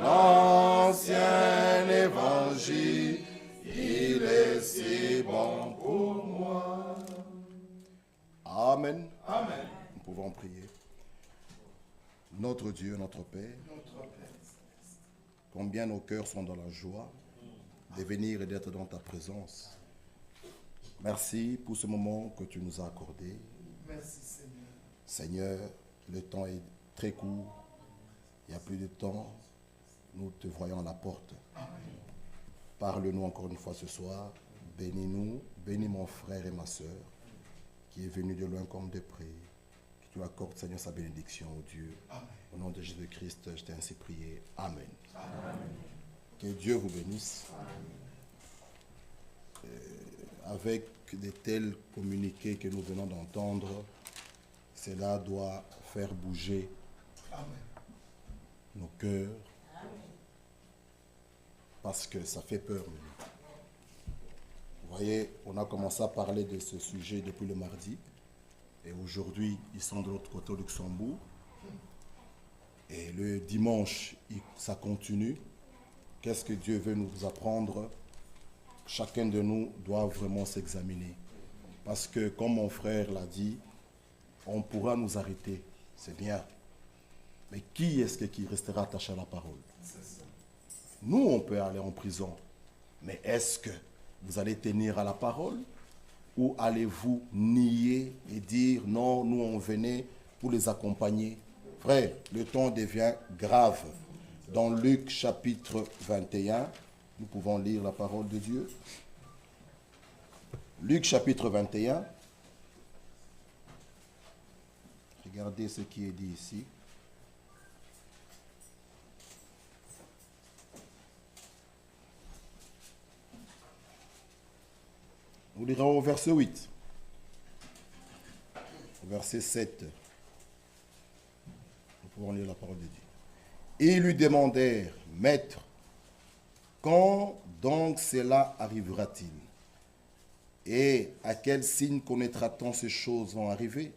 L'ancien évangile, il est si bon pour moi. Amen. Amen. Nous pouvons prier. Notre Dieu, notre Père, combien nos cœurs sont dans la joie de venir et d'être dans ta présence. Merci pour ce moment que tu nous as accordé. Merci Seigneur. Seigneur, le temps est très court. Il n'y a plus de temps. Nous te voyons à la porte. Amen. Parle-nous encore une fois ce soir. Bénis-nous. Bénis mon frère et ma soeur qui est venu de loin comme de près. Que tu accordes, Seigneur, sa bénédiction, ô Dieu. Amen. Au nom de Jésus-Christ, je t'ai ainsi prié. Amen. Amen. Que Dieu vous bénisse. Avec de tels communiqués que nous venons d'entendre, cela doit faire bouger Amen. nos cœurs. Parce que ça fait peur. Vous voyez, on a commencé à parler de ce sujet depuis le mardi. Et aujourd'hui, ils sont de l'autre côté au Luxembourg. Et le dimanche, ça continue. Qu'est-ce que Dieu veut nous apprendre? Chacun de nous doit vraiment s'examiner. Parce que, comme mon frère l'a dit, on pourra nous arrêter. C'est bien. Mais qui est-ce qui restera attaché à la parole? Nous, on peut aller en prison. Mais est-ce que vous allez tenir à la parole? Ou allez-vous nier et dire non, nous on venait pour les accompagner? Frère, le temps devient grave. Dans Luc chapitre 21, nous pouvons lire la parole de Dieu. Luc chapitre 21. Regardez ce qui est dit ici. Nous lirons au verset 8. Au verset 7. Nous pouvons lire la parole de Dieu. Ils lui demandèrent, Maître, quand donc cela arrivera-t-il? Et à quel signe connaîtra-t-on ces choses vont arriver?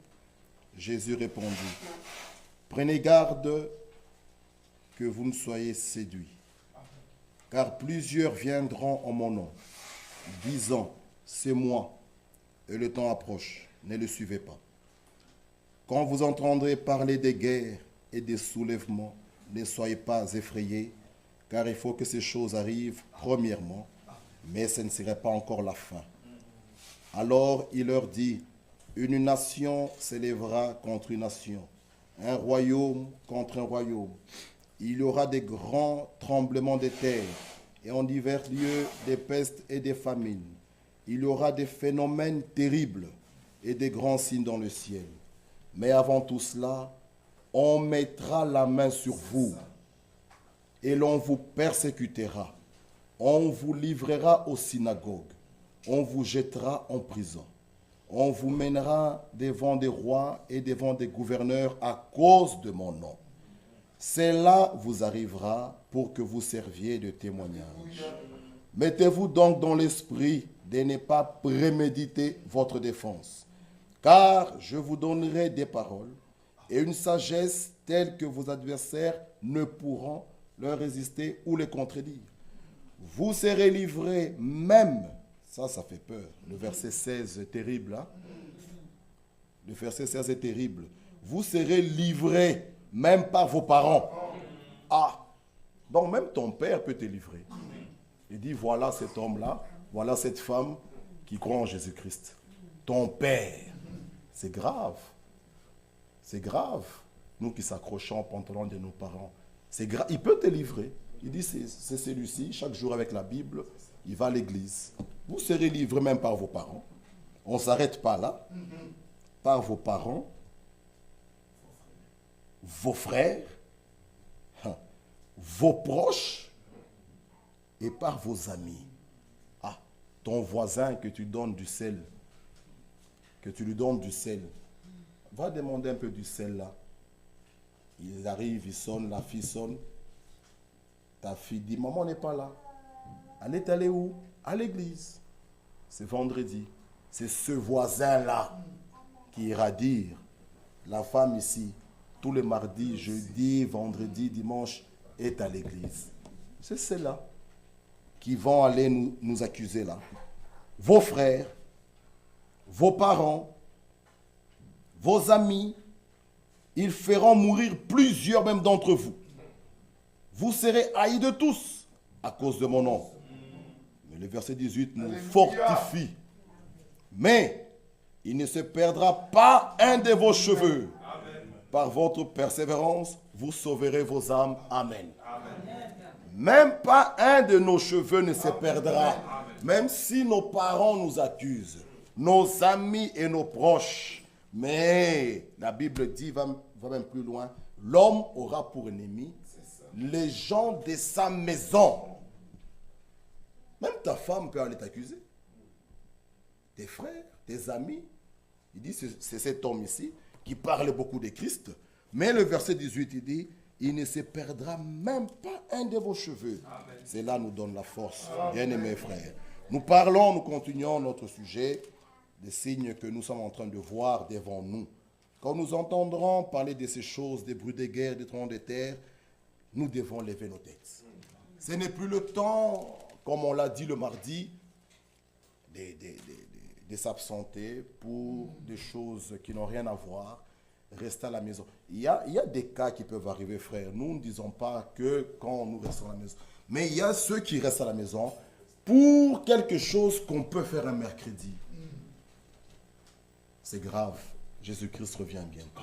Jésus répondit, prenez garde que vous ne soyez séduits, car plusieurs viendront en mon nom, disant, c'est moi, et le temps approche, ne le suivez pas. Quand vous entendrez parler des guerres et des soulèvements, ne soyez pas effrayés, car il faut que ces choses arrivent premièrement, mais ce ne serait pas encore la fin. Alors il leur dit, une nation s'élèvera contre une nation, un royaume contre un royaume. Il y aura des grands tremblements de terre, et en divers lieux des pestes et des famines. Il y aura des phénomènes terribles et des grands signes dans le ciel. Mais avant tout cela, on mettra la main sur vous et l'on vous persécutera. On vous livrera aux synagogues. On vous jettera en prison. On vous mènera devant des rois et devant des gouverneurs à cause de mon nom. Cela vous arrivera pour que vous serviez de témoignage. Mettez-vous donc dans l'esprit de ne pas préméditer votre défense, car je vous donnerai des paroles et une sagesse telle que vos adversaires ne pourront leur résister ou les contredire. Vous serez livrés même, ça fait peur, le verset 16 est terrible, hein? Le verset 16 est terrible. Vous serez livrés même par vos parents. Ah, donc même ton père peut te livrer. Il dit, voilà cet homme-là, voilà cette femme qui croit en Jésus-Christ. Ton père. C'est grave. C'est grave. Nous qui s'accrochons au pantalon de nos parents. C'est grave. Il peut te livrer. Il dit, c'est celui-ci, chaque jour avec la Bible, il va à l'église. Vous serez livrés même par vos parents. On ne s'arrête pas là. Par vos parents, vos frères, vos proches et par vos amis. Ah, ton voisin que tu donnes du sel, que tu lui donnes du sel, va demander un peu du sel là. Il Ils arrivent, ils sonnent, la fille sonne. Ta fille dit, maman n'est pas là. Elle est allée où? À l'église. C'est vendredi. C'est ce voisin-là qui ira dire, la femme ici, tous les mardis, jeudi, vendredi, dimanche, est à l'église. C'est ceux-là qui vont aller nous accuser là. Vos frères, vos parents, vos amis, ils feront mourir plusieurs même d'entre vous. Vous serez haïs de tous à cause de mon nom. Mais le verset 18 nous fortifie. Mais il ne se perdra pas un de vos cheveux. Par votre persévérance, vous sauverez vos âmes. Amen. Même pas un de nos cheveux ne se perdra. Même si nos parents nous accusent, nos amis et nos proches. Mais la Bible dit, va même plus loin, l'homme aura pour ennemi les gens de sa maison. Même ta femme peut aller t'accuser. Tes frères, tes amis. Il dit, c'est cet homme ici qui parle beaucoup de Christ. Mais le verset 18, il dit, il ne se perdra même pas un de vos cheveux. Cela nous donne la force, bien-aimés frères. Nous parlons, nous continuons notre sujet, des signes que nous sommes en train de voir devant nous. Quand nous entendrons parler de ces choses, des bruits de guerre, des tremblements de terre, nous devons lever nos têtes. Ce n'est plus le temps, comme on l'a dit le mardi, de s'absenter pour des choses qui n'ont rien à voir. Rester à la maison. Il y a des cas qui peuvent arriver, frère. Nous ne disons pas que quand nous restons à la maison. Mais il y a ceux qui restent à la maison pour quelque chose qu'on peut faire un mercredi. C'est grave. Jésus-Christ revient bientôt.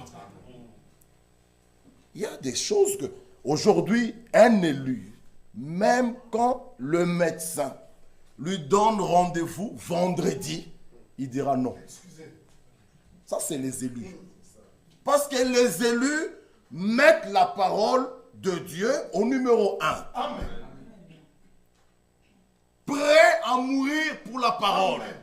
Il y a des choses que, aujourd'hui, un élu, même quand le médecin lui donne rendez-vous vendredi, il dira non. Ça, c'est les élus. Parce que les élus mettent la parole de Dieu au numéro 1. Amen. Prêts à mourir pour la parole. Amen.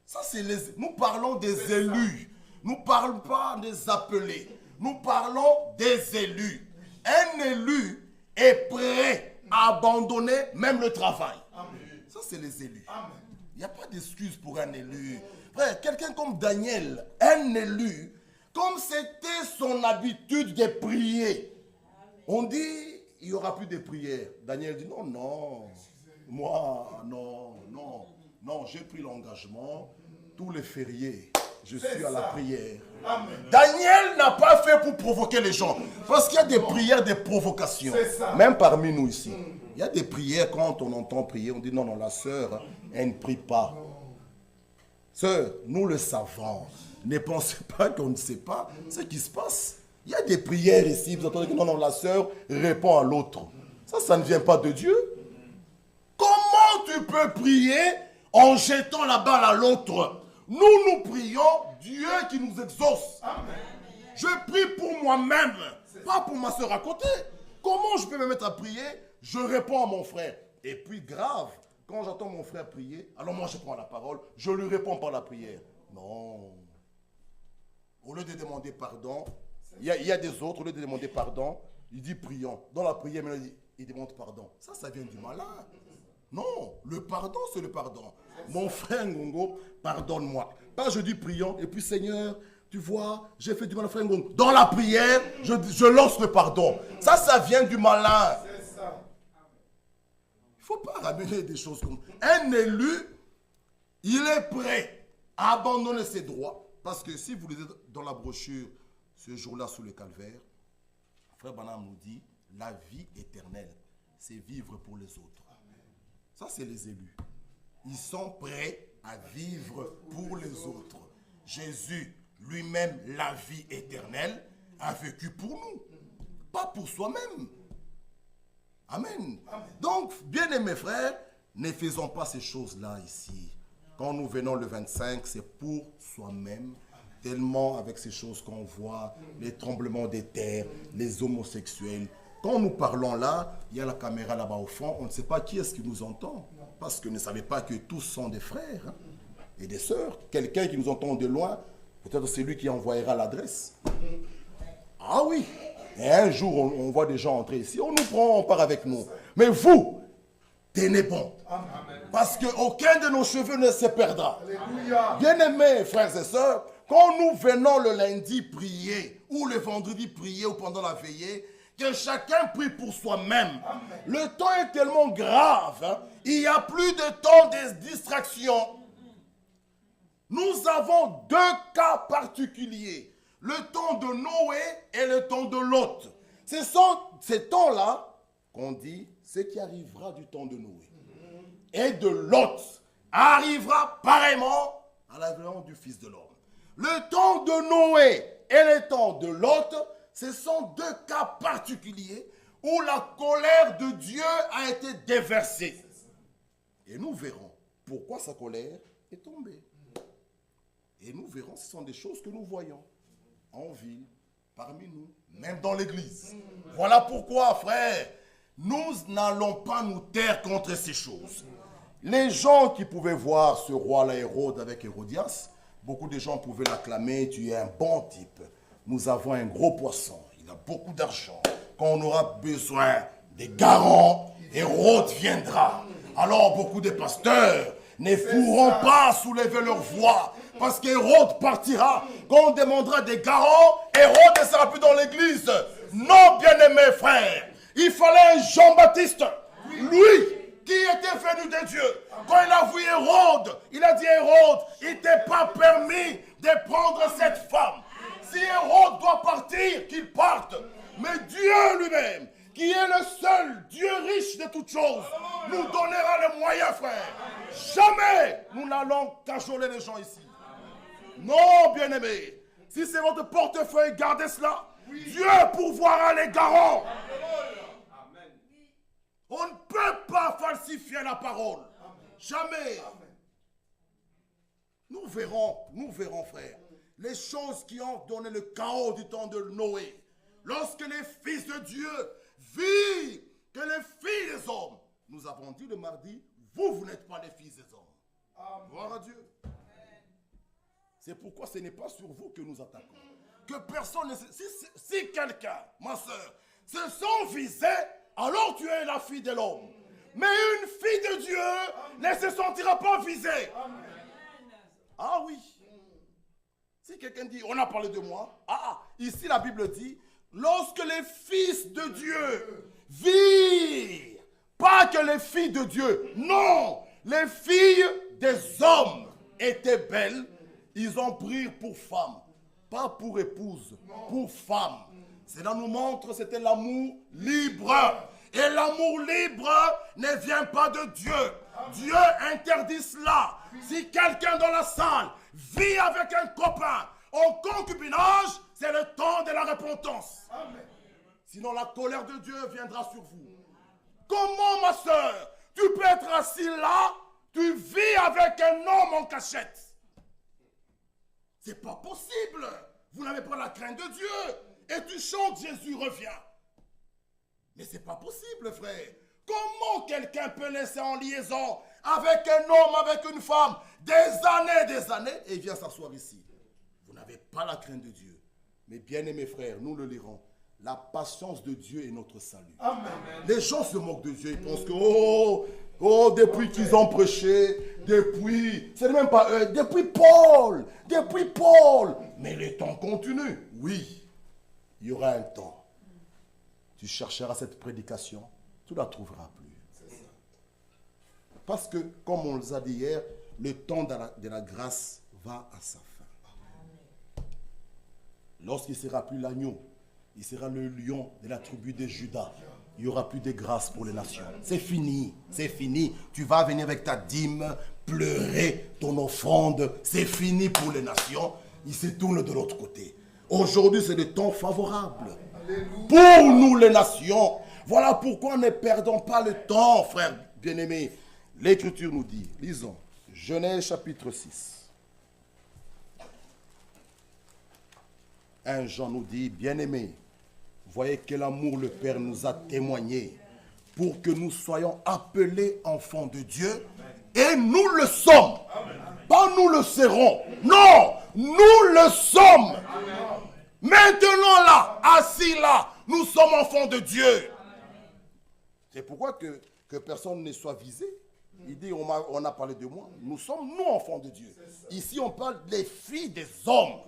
Ça, c'est les... Nous parlons des élus. Nous ne parlons pas des appelés. Nous parlons des élus. Un élu est prêt à abandonner même le travail. Amen. Ça, c'est les élus. Amen. Il n'y a pas d'excuse pour un élu. Frère, quelqu'un comme Daniel, un élu, comme c'était son habitude de prier, on dit, il n'y aura plus de prières. Daniel dit, non, moi, non, j'ai pris l'engagement, tous les fériés, je suis à la prière. Amen. Daniel n'a pas fait pour provoquer les gens, parce qu'il y a des prières de provocation, même parmi nous ici. Il y a des prières, quand on entend prier, on dit, non, la sœur, elle ne prie pas. Sœur, nous le savons. Ne pensez pas qu'on ne sait pas ce qui se passe. Il y a des prières ici, vous entendez que non, la sœur répond à l'autre. Ça ne vient pas de Dieu. Comment tu peux prier en jetant la balle à l'autre? Nous prions Dieu qui nous exauce. Amen. Je prie pour moi-même, pas pour ma sœur à côté. Comment je peux me mettre à prier? Je réponds à mon frère. Et puis grave, quand j'entends mon frère prier, alors moi je prends la parole, je lui réponds par la prière. Non. Au lieu de demander pardon, il y a des autres, au lieu de demander pardon, il dit prions. Dans la prière, il demande pardon. Ça vient du malin. Non, le pardon, c'est le pardon. Mon frère Ngongo, pardonne-moi. Pas je dis prions, et puis Seigneur, tu vois, j'ai fait du mal à frère Ngongo. Dans la prière, je lance le pardon. Ça vient du malin. Il ne faut pas ramener des choses comme ça. Un élu, il est prêt à abandonner ses droits. Parce que si vous lisez dans la brochure, ce jour-là sous le calvaire, Frère Branham nous dit, la vie éternelle, c'est vivre pour les autres. Ça, c'est les élus. Ils sont prêts à vivre pour les autres. Jésus, lui-même, la vie éternelle, a vécu pour nous, pas pour soi-même. Amen. Donc, bien-aimés frères, ne faisons pas ces choses-là ici. Quand nous venons le 25, c'est pour soi-même. Tellement avec ces choses qu'on voit, les tremblements des terres, les homosexuels. Quand nous parlons là, il y a la caméra là-bas au fond, on ne sait pas qui est-ce qui nous entend. Parce que ne savez pas que tous sont des frères et des sœurs. Quelqu'un qui nous entend de loin, peut-être c'est lui qui envoyera l'adresse. Ah oui. Et un jour, on voit des gens entrer ici, on nous prend, on part avec nous. Mais vous, tenez bon. Parce qu'aucun de nos cheveux ne se perdra. Bien-aimés, frères et sœurs, quand nous venons le lundi prier, ou le vendredi prier, ou pendant la veillée, que chacun prie pour soi-même. Le temps est tellement grave, hein, il n'y a plus de temps de distraction. Nous avons deux cas particuliers. Le temps de Noé et le temps de Lot. Ce sont ces temps-là qu'on dit ce qui arrivera du temps de Noé. Et de Lot arrivera pareillement à l'avènement du Fils de l'homme. Le temps de Noé et le temps de Lot, ce sont deux cas particuliers où la colère de Dieu a été déversée. Et nous verrons pourquoi sa colère est tombée. Et nous verrons, ce sont des choses que nous voyons en ville, parmi nous, même dans l'église. Voilà pourquoi, frère, nous n'allons pas nous taire contre ces choses. Les gens qui pouvaient voir ce roi-là, Hérode, avec Hérodias, beaucoup de gens pouvaient l'acclamer, tu es un bon type. Nous avons un gros poisson, il a beaucoup d'argent. Quand on aura besoin des garants, Hérode viendra. Alors beaucoup de pasteurs ne pourront pas soulever leur voix. Parce qu'Hérode partira. Quand on demandera des garants, Hérode ne sera plus dans l'église. Non, bien-aimés frères. Il fallait un Jean-Baptiste. Lui qui était venu de Dieu. Quand il a vu Hérode, il a dit Hérode, il ne t'est pas permis de prendre cette femme. Si Hérode doit partir, qu'il parte. Mais Dieu lui-même, qui est le seul Dieu riche de toutes choses, nous donnera les moyens, frère. Jamais nous n'allons cajoler les gens ici. Non, bien-aimés, si c'est votre portefeuille, gardez cela. Dieu pourvoira les garants. On ne peut pas falsifier la parole. Jamais. Nous verrons, frère, les choses qui ont donné le chaos du temps de Noé. Lorsque les fils de Dieu virent que les filles des hommes, nous avons dit le mardi, vous n'êtes pas les fils des hommes. Gloire à Dieu. C'est pourquoi ce n'est pas sur vous que nous attaquons. Que personne ne... Si quelqu'un, ma soeur, se sent visé, alors tu es la fille de l'homme. Mais une fille de Dieu ne se sentira pas visée. Ah oui. Si quelqu'un dit, on a parlé de moi. Ici la Bible dit, lorsque les fils de Dieu virent, pas que les filles de Dieu, non, les filles des hommes étaient belles, ils ont pris pour femme, pas pour épouse, pour femme. Cela nous montre que c'était l'amour libre. Et l'amour libre ne vient pas de Dieu. Dieu interdit cela. Si quelqu'un dans la salle vit avec un copain en concubinage, c'est le temps de la repentance. Sinon la colère de Dieu viendra sur vous. Comment, ma soeur, tu peux être assis là, tu vis avec un homme en cachette? C'est pas possible. Vous n'avez pas la crainte de Dieu. Et tu chantes, Jésus revient. Mais c'est pas possible, frère. Comment quelqu'un peut laisser en liaison avec un homme, avec une femme, des années, et il vient s'asseoir ici? Vous n'avez pas la crainte de Dieu. Mais bien aimés frères, nous le lirons. La patience de Dieu est notre salut. Amen. Les gens se moquent de Dieu. Ils pensent que, depuis qu'ils ont prêché, c'est même pas eux, depuis Paul. Mais le temps continue. Oui, il y aura un temps. Tu chercheras cette prédication, tu ne la trouveras plus. Parce que, comme on les a dit hier, le temps de la grâce va à sa fin. Lorsqu'il ne sera plus l'agneau, il sera le lion de la tribu de Judas. Il n'y aura plus de grâce pour les nations. C'est fini, c'est fini. Tu vas venir avec ta dîme, pleurer ton offrande. C'est fini pour les nations. Il se tourne de l'autre côté. Aujourd'hui, c'est le temps favorable. Pour nous les nations. Voilà pourquoi ne perdons pas le temps, frères bien-aimés. L'Écriture nous dit, lisons, Genèse chapitre 6. 1 Jean nous dit, bien-aimés, voyez quel amour le Père nous a témoigné pour que nous soyons appelés enfants de Dieu. Et nous le sommes. Pas nous le serons. Non, nous le sommes. Maintenant là, assis vie-là, nous sommes enfants de Dieu. C'est pourquoi que personne ne soit visé. Il dit, on a parlé de moi. Nous sommes, nous, enfants de Dieu. Ici, on parle des filles des hommes.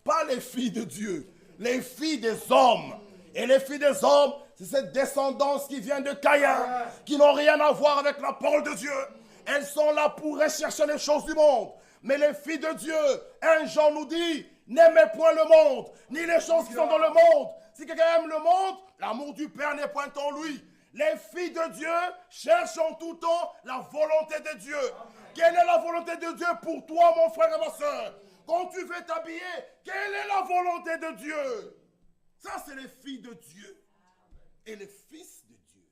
Pas les filles de Dieu. Les filles des hommes. Et les filles des hommes, c'est cette descendance qui vient de Caïn, qui n'ont rien à voir avec la parole de Dieu. Elles sont là pour rechercher les choses du monde. Mais les filles de Dieu, 1 Jean nous dit, n'aimez point le monde, ni les choses qui sont dans le monde. Si quelqu'un aime le monde, l'amour du Père n'est point en lui. Les filles de Dieu cherchent en tout temps la volonté de Dieu. Amen. Quelle est la volonté de Dieu pour toi, mon frère et ma soeur? Quand tu veux t'habiller, quelle est la volonté de Dieu? Ça, c'est les filles de Dieu. Et les fils de Dieu.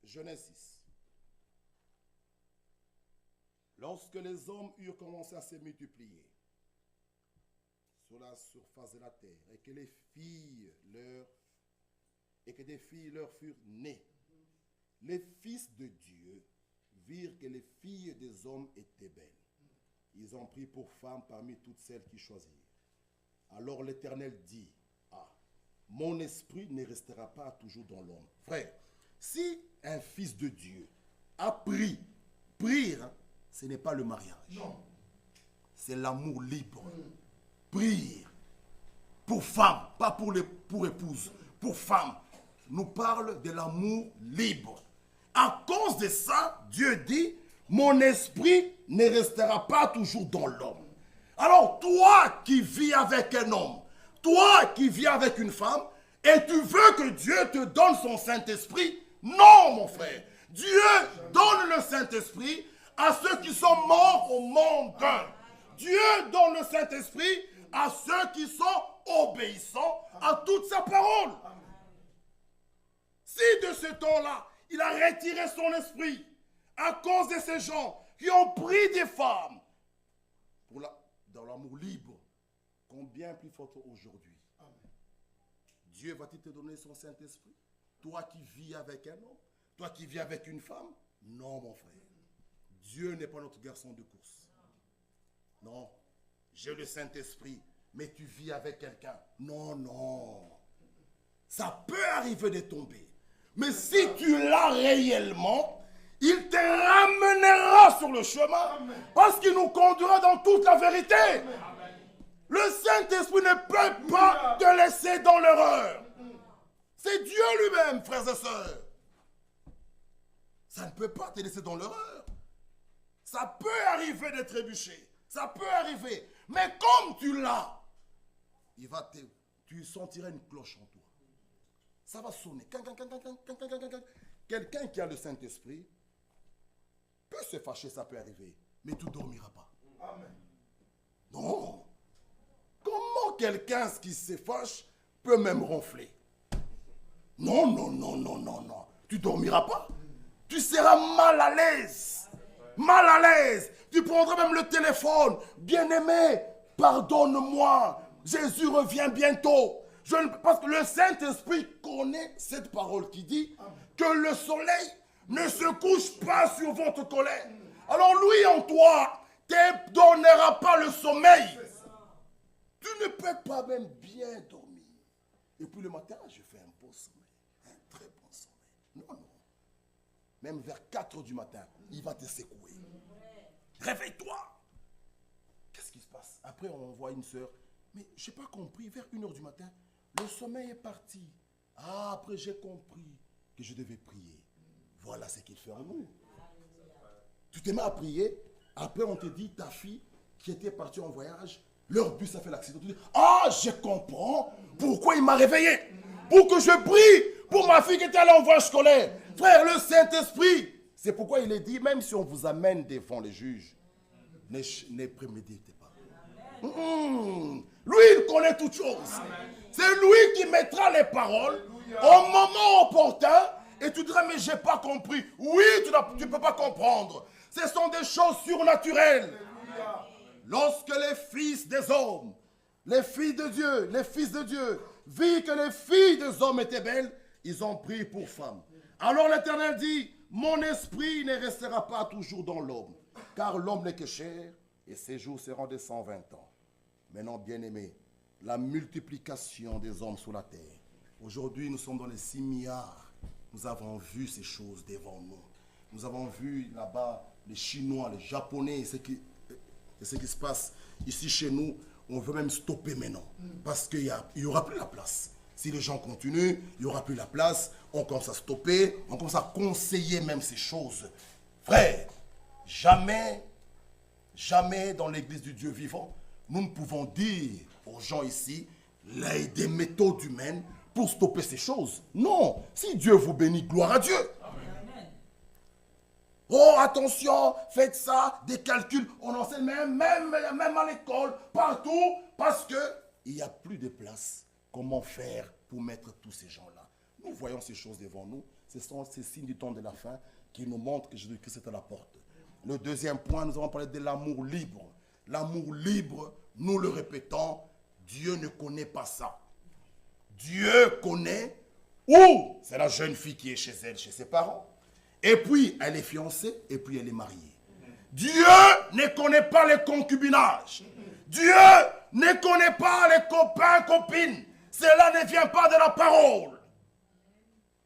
Genèse 6. Lorsque les hommes eurent commencé à se multiplier sur la surface de la terre, et que des filles leur furent nées, les fils de Dieu virent que les filles des hommes étaient belles. Ils ont pris pour femmes parmi toutes celles qui choisirent. Alors l'Éternel dit, mon esprit ne restera pas toujours dans l'homme. Frère, si un fils de Dieu a pris, ce n'est pas le mariage. Non. C'est l'amour libre. Prier pour femme, pas pour épouse, pour femme. Nous parle de l'amour libre. À cause de ça, Dieu dit, mon esprit ne restera pas toujours dans l'homme. Alors toi qui vis avec un homme, toi qui vis avec une femme, et tu veux que Dieu te donne son Saint-Esprit, non mon frère. Dieu donne le Saint-Esprit à ceux qui sont morts au monde. Dieu donne le Saint-Esprit à ceux qui sont obéissants à toute sa parole. Si de ce temps-là, il a retiré son esprit à cause de ces gens qui ont pris des femmes dans l'amour libre, combien plus fort aujourd'hui? Dieu va-t-il te donner son Saint-Esprit? Toi qui vis avec un homme, toi qui vis avec une femme? Non, mon frère. Dieu n'est pas notre garçon de course. Non. J'ai le Saint-Esprit, mais tu vis avec quelqu'un. Non, non. Ça peut arriver de tomber. Mais si tu l'as réellement, il te ramènera sur le chemin. Parce qu'il nous conduira dans toute la vérité. Le Saint-Esprit ne peut pas te laisser dans l'erreur. C'est Dieu lui-même, frères et sœurs. Ça ne peut pas te laisser dans l'erreur. Ça peut arriver de trébucher. Ça peut arriver. Mais comme tu l'as, tu sentiras une cloche en toi. Ça va sonner. Quelqu'un qui a le Saint-Esprit peut se fâcher, ça peut arriver. Mais tu ne dormiras pas. Amen. Non. Comment quelqu'un qui se fâche peut même ronfler? Non, non, non, non, non, non. Tu ne dormiras pas. Tu seras mal à l'aise. Mal à l'aise. Tu prendras même le téléphone. Bien-aimé, pardonne-moi. Jésus revient bientôt. Parce que le Saint-Esprit connaît cette parole qui dit que le soleil ne se couche pas sur votre colère. Alors lui en toi ne te donnera pas le sommeil. Tu ne peux pas même bien dormir. Et puis le matin, je fais un beau sommeil. Un très bon sommeil. Non, non. Même vers 4 heures du matin, il va te secouer. Réveille-toi. Qu'est-ce qui se passe? Après, on voit une sœur. Mais je n'ai pas compris. Vers 1 heure du matin, le sommeil est parti. Ah, après, j'ai compris que je devais prier. Voilà ce qu'il fait en nous. Tu t'es mis à prier. Après, on te dit, ta fille qui était partie en voyage, leur bus a fait l'accident. Tu dis, ah, je comprends pourquoi il m'a réveillé. Pour que je prie pour ma fille qui était allée en voyage scolaire. Frère, le Saint-Esprit. C'est pourquoi il est dit, même si on vous amène devant les juges, ne préméditez pas. Lui, il connaît toutes choses. C'est lui qui mettra les paroles au moment opportun. Et tu diras, mais je n'ai pas compris. Oui, tu ne peux pas comprendre. Ce sont des choses surnaturelles. Lorsque les fils des hommes, les filles de Dieu, les fils de Dieu, virent que les filles des hommes étaient belles, ils ont pris pour femmes. Alors l'Éternel dit, mon esprit ne restera pas toujours dans l'homme, car l'homme n'est que chair, et ses jours seront de 120 ans. Maintenant, bien-aimés, la multiplication des hommes sur la terre. Aujourd'hui, nous sommes dans les 6 milliards. Nous avons vu ces choses devant nous. Nous avons vu là-bas les Chinois, les Japonais, ce qui se passe ici chez nous. On veut même stopper maintenant parce qu'il n'y aura plus la place. Si les gens continuent, il n'y aura plus la place. On commence à stopper, on commence à conseiller même ces choses. Frère, jamais dans l'église du Dieu vivant, nous ne pouvons dire aux gens ici, là, il y a des méthodes humaines pour stopper ces choses. Non, si Dieu vous bénit, gloire à Dieu. Amen. Oh, attention, faites ça, des calculs, on enseigne même à l'école, partout, parce qu'il n'y a plus de place. Comment faire pour mettre tous ces gens-là? Nous voyons ces choses devant nous. Ce sont ces signes du temps de la fin qui nous montrent que Jésus-Christ est à la porte. Le deuxième point, nous avons parlé de l'amour libre. L'amour libre, nous le répétons, Dieu ne connaît pas ça. Dieu connaît où c'est la jeune fille qui est chez elle, chez ses parents. Et puis, elle est fiancée, et puis elle est mariée. Dieu ne connaît pas les concubinages. Dieu ne connaît pas les copains, copines. Cela ne vient pas de la parole.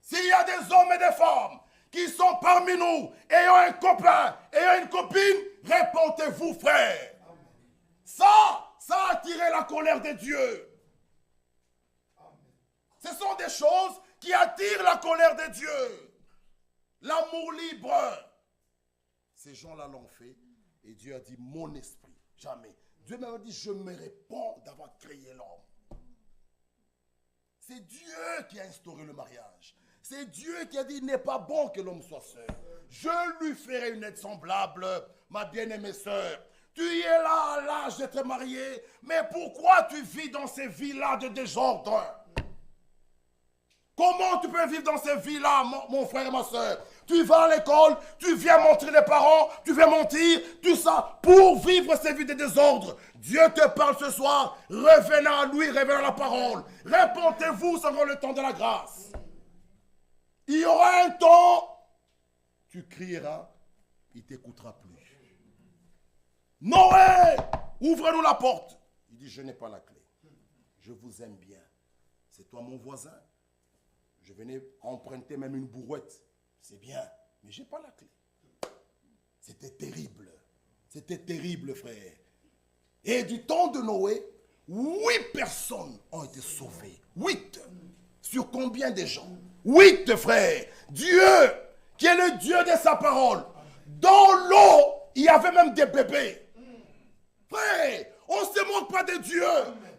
S'il y a des hommes et des femmes qui sont parmi nous, ayant un copain, ayant une copine, répondez-vous, frère. Ça a attiré la colère de Dieu. Ce sont des choses qui attirent la colère de Dieu. L'amour libre. Ces gens-là l'ont fait et Dieu a dit, mon esprit, jamais. Dieu m'a dit, je me réponds d'avoir créé l'homme. C'est Dieu qui a instauré le mariage. C'est Dieu qui a dit, il n'est pas bon que l'homme soit seul. Je lui ferai une aide semblable, ma bien-aimée sœur. Tu y es là à l'âge d'être marié, mais pourquoi tu vis dans ces vies-là de désordre? Comment tu peux vivre dans ces vies-là, mon frère et ma soeur? Tu vas à l'école, tu viens mentir les parents, tu viens mentir, tout ça, pour vivre ces vies de désordre. Dieu te parle ce soir, revenez à lui, revenez à la parole. Répondez-vous selon le temps de la grâce. Il y aura un temps, tu crieras, il ne t'écoutera plus. Noé, ouvre-nous la porte. Il dit, je n'ai pas la clé. Je vous aime bien. C'est toi mon voisin. Je venais emprunter même une brouette. C'est bien, mais je n'ai pas la clé. C'était terrible. C'était terrible, frère. Et du temps de Noé, 8 personnes ont été sauvées. 8. Sur combien de gens? 8, frère. Dieu, qui est le Dieu de sa parole. Dans l'eau, il y avait même des bébés. Frère, on ne se moque pas de Dieu.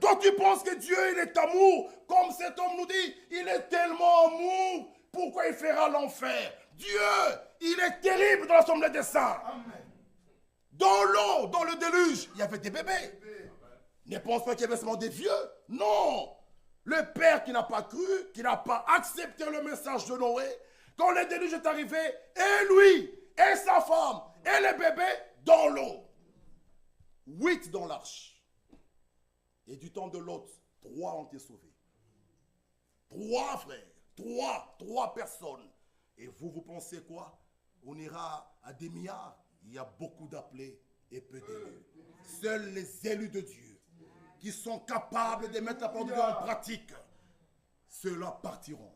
Toi, tu penses que Dieu, il est amour. Comme cet homme nous dit, il est tellement amour. Pourquoi il fera l'enfer? Dieu, il est terrible dans l'assemblée des saints. Dans l'eau, dans le déluge, il y avait des bébés. Ne pense pas qu'il y avait seulement des vieux. Non. Le père qui n'a pas cru, qui n'a pas accepté le message de Noé, quand le déluge est arrivé, et lui, et sa femme, et les bébés, dans l'eau. 8 dans l'arche. Et du temps de l'autre, 3 ont été sauvés. 3 frères. 3 personnes. Et vous pensez quoi? On ira à des milliards. Il y a beaucoup d'appelés et peu d'élus. Seuls les élus de Dieu, qui sont capables de mettre la parole de Dieu en pratique, ceux-là partiront.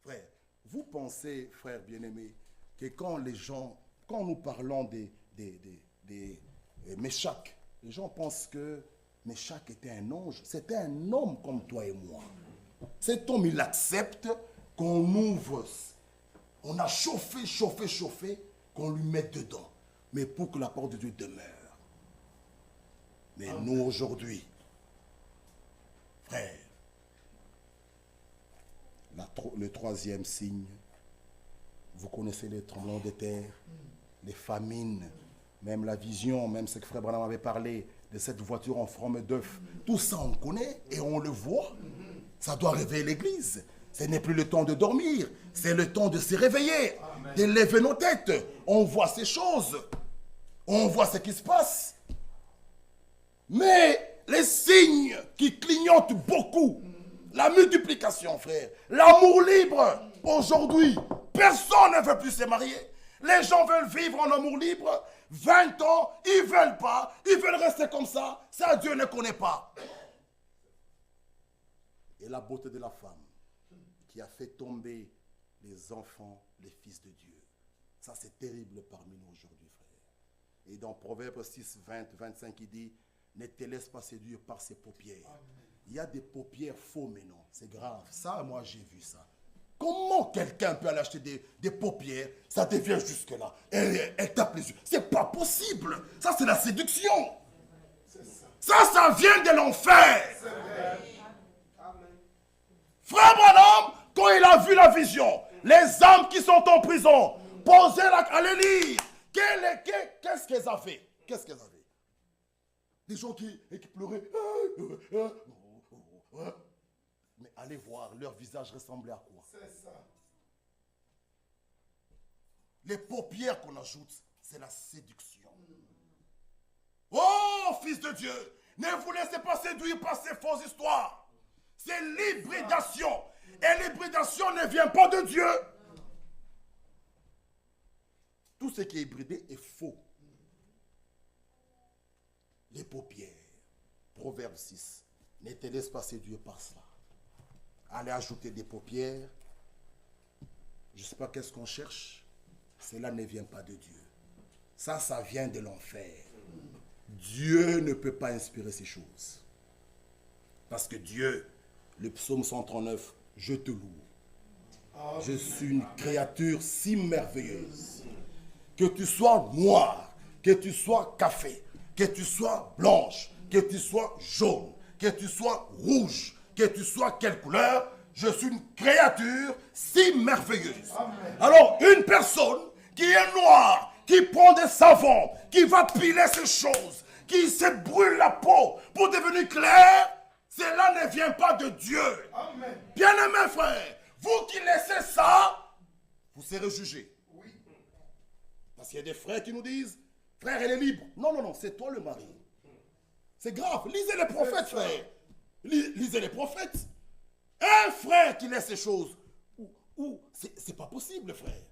Frère, vous pensez, frère bien-aimé, que quand nous parlons des Méchak, les gens pensent que Méchak était un ange. C'était un homme comme toi et moi. Cet homme, il accepte qu'on ouvre. On a chauffé, qu'on lui mette dedans. Mais pour que la parole de Dieu demeure. Mais nous, aujourd'hui, frère, le troisième signe, vous connaissez les tremblements de terre, les famines, même la vision, même ce que frère Branham avait parlé de cette voiture en forme d'œuf. Tout ça, on connaît et on le voit. Ça doit réveiller l'église. Ce n'est plus le temps de dormir, c'est le temps de se réveiller, de lever nos têtes. On voit ces choses. On voit ce qui se passe. Mais les signes qui clignotent beaucoup, la multiplication, frère, l'amour libre, aujourd'hui, personne ne veut plus se marier. Les gens veulent vivre en amour libre. 20 ans, ils ne veulent pas. Ils veulent rester comme ça. Ça, Dieu ne connaît pas. Et la beauté de la femme qui a fait tomber les enfants, les fils de Dieu. Ça, c'est terrible parmi nous aujourd'hui, frère. Et dans Proverbe 6, 20, 25, il dit, ne te laisse pas séduire par ses paupières. Il y a des paupières faux maintenant. C'est grave. Ça, moi, j'ai vu ça. Comment quelqu'un peut aller acheter des paupières? Ça devient jusque-là. Elle tape les yeux. C'est pas possible. Ça, c'est la séduction. Ça vient de l'enfer. Frère Branham, quand il a vu la vision, les âmes qui sont en prison, allez lire. Qu'est-ce qu'elles avaient? Qu'est-ce qu'elles avaient? Des gens qui pleuraient. Mais allez voir, leur visage ressemblait à quoi? C'est ça. Les paupières qu'on ajoute, c'est la séduction. Oh, fils de Dieu, ne vous laissez pas séduire par ces fausses histoires. C'est l'hybridation. Et l'hybridation ne vient pas de Dieu. Tout ce qui est hybridé est faux. Les paupières. Proverbe 6. Ne te laisse pas séduire par cela. Allez ajouter des paupières. Je ne sais pas qu'est-ce qu'on cherche. Cela ne vient pas de Dieu. Ça vient de l'enfer. Dieu ne peut pas inspirer ces choses. Parce que Dieu, le psaume 139, je te loue. Je suis une créature si merveilleuse. Que tu sois noir, que tu sois café, que tu sois blanche, que tu sois jaune, que tu sois rouge, que tu sois quelle couleur, je suis une créature si merveilleuse. Amen. Alors, une personne qui est noire, qui prend des savons, qui va piler ces choses, qui se brûle la peau pour devenir clair, cela ne vient pas de Dieu. Amen. Bien-aimés frères, vous qui laissez ça, vous serez jugés. Oui. Parce qu'il y a des frères qui nous disent, frère, elle est libre. Non, non, non, c'est toi le mari. C'est grave. Lisez les prophètes, frère. Lisez les prophètes. Un frère qui laisse ces choses, c'est pas possible, frère.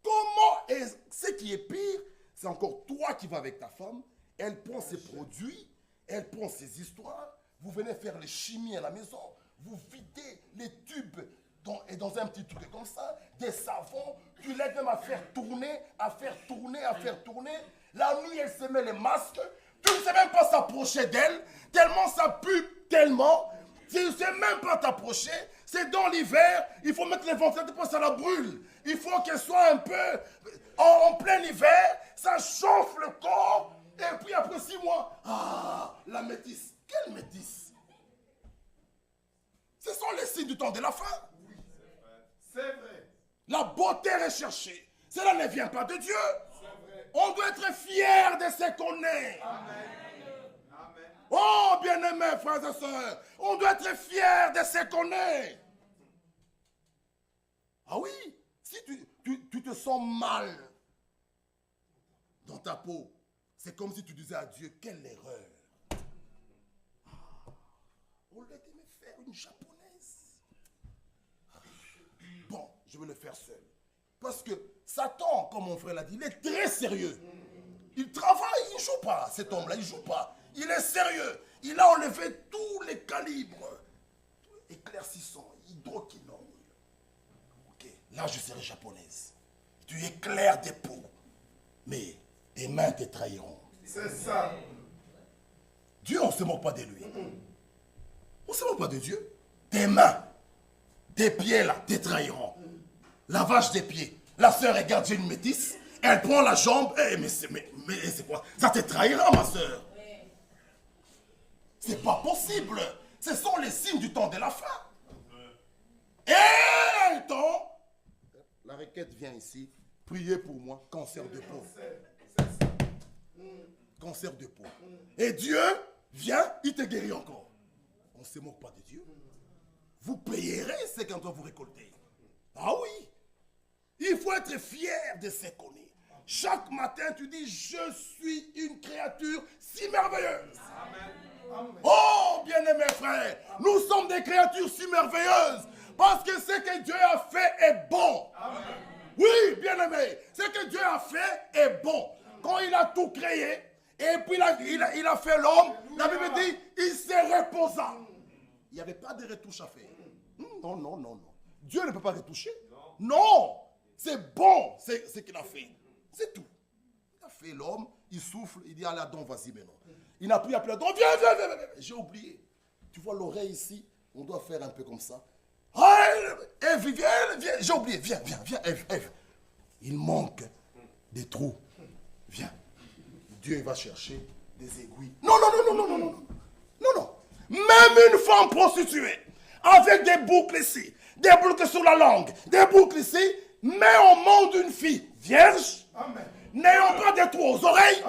Comment est ce qui est pire, c'est encore toi qui vas avec ta femme, elle prend ses produits, elle prend ses histoires, vous venez faire les chimies à la maison, vous videz les tubes dans un petit truc comme ça, des savons, tu l'aides même à faire tourner, à faire tourner. La nuit, elle se met les masques, tu ne sais même pas s'approcher d'elle, tellement ça pue, tellement. Tu ne sais même pas t'approcher. C'est dans l'hiver, il faut mettre les ventilateurs pour que ça la brûle. Il faut qu'elle soit un peu en plein hiver, ça chauffe le corps. Et puis après 6 mois, la métisse. Quelle métisse? Ce sont les signes du temps de la fin. Oui, c'est vrai. La beauté recherchée, cela ne vient pas de Dieu. On doit être fier de ce qu'on est. Amen. Oh, bien-aimés, frères et sœurs, on doit être fier de ce qu'on est. Ah oui, si tu te sens mal dans ta peau, c'est comme si tu disais à Dieu, quelle erreur. On l'a dit, mais faire une japonaise. Bon, je vais le faire seul. Parce que Satan, comme mon frère l'a dit, il est très sérieux. Il travaille, il ne joue pas, cet homme-là, il ne joue pas. Il est sérieux. Il a enlevé tous les calibres. Éclaircissants, hydroquinone. Ok, là je serai japonaise. Tu éclaires des peaux. Mais tes mains te trahiront. C'est ça. Dieu, on ne se moque pas de lui. On ne se moque pas de Dieu. Tes mains, tes pieds là, te trahiront. Lavage des pieds. La sœur regarde, j'ai une métisse. Elle prend la jambe. Mais c'est quoi? Ça te trahira, ma sœur. C'est pas possible. Ce sont les signes du temps de la fin. Et un temps, la requête vient ici. Priez pour moi, cancer de peau. Cancer de peau. Et Dieu vient, il te guérit encore. On ne se moque pas de Dieu. Vous payerez ce qu'on doit vous récolter. Ah oui. Il faut être fier de ce qu'on est. Chaque matin, tu dis, je suis une créature si merveilleuse. Amen. Oh, bien-aimés frères, nous sommes des créatures si merveilleuses parce que ce que Dieu a fait est bon. Amen. Oui, bien-aimé. Ce que Dieu a fait est bon. Quand il a tout créé, et puis il a fait l'homme, la Bible dit, il s'est reposa. Il n'y avait pas de retouche à faire. Non, non, non, non. Dieu ne peut pas retoucher. Non. C'est bon, c'est ce qu'il a fait. C'est tout. Il a fait l'homme, il souffle, il dit, allez, Adam, vas-y maintenant. Il n'a plus appelé Adam, viens, viens, viens, viens. J'ai oublié. Tu vois l'oreille ici, on doit faire un peu comme ça. Ah, Ève, viens, viens. J'ai oublié, viens, viens, viens, Ève, Ève. Il manque des trous. Viens. Dieu va chercher des aiguilles. Non, non, non, non, non, non, non. Non, non. Même une femme prostituée, avec des boucles ici, des boucles sur la langue, des boucles ici, mais au monde d'une fille vierge, n'ayant pas de trous aux oreilles,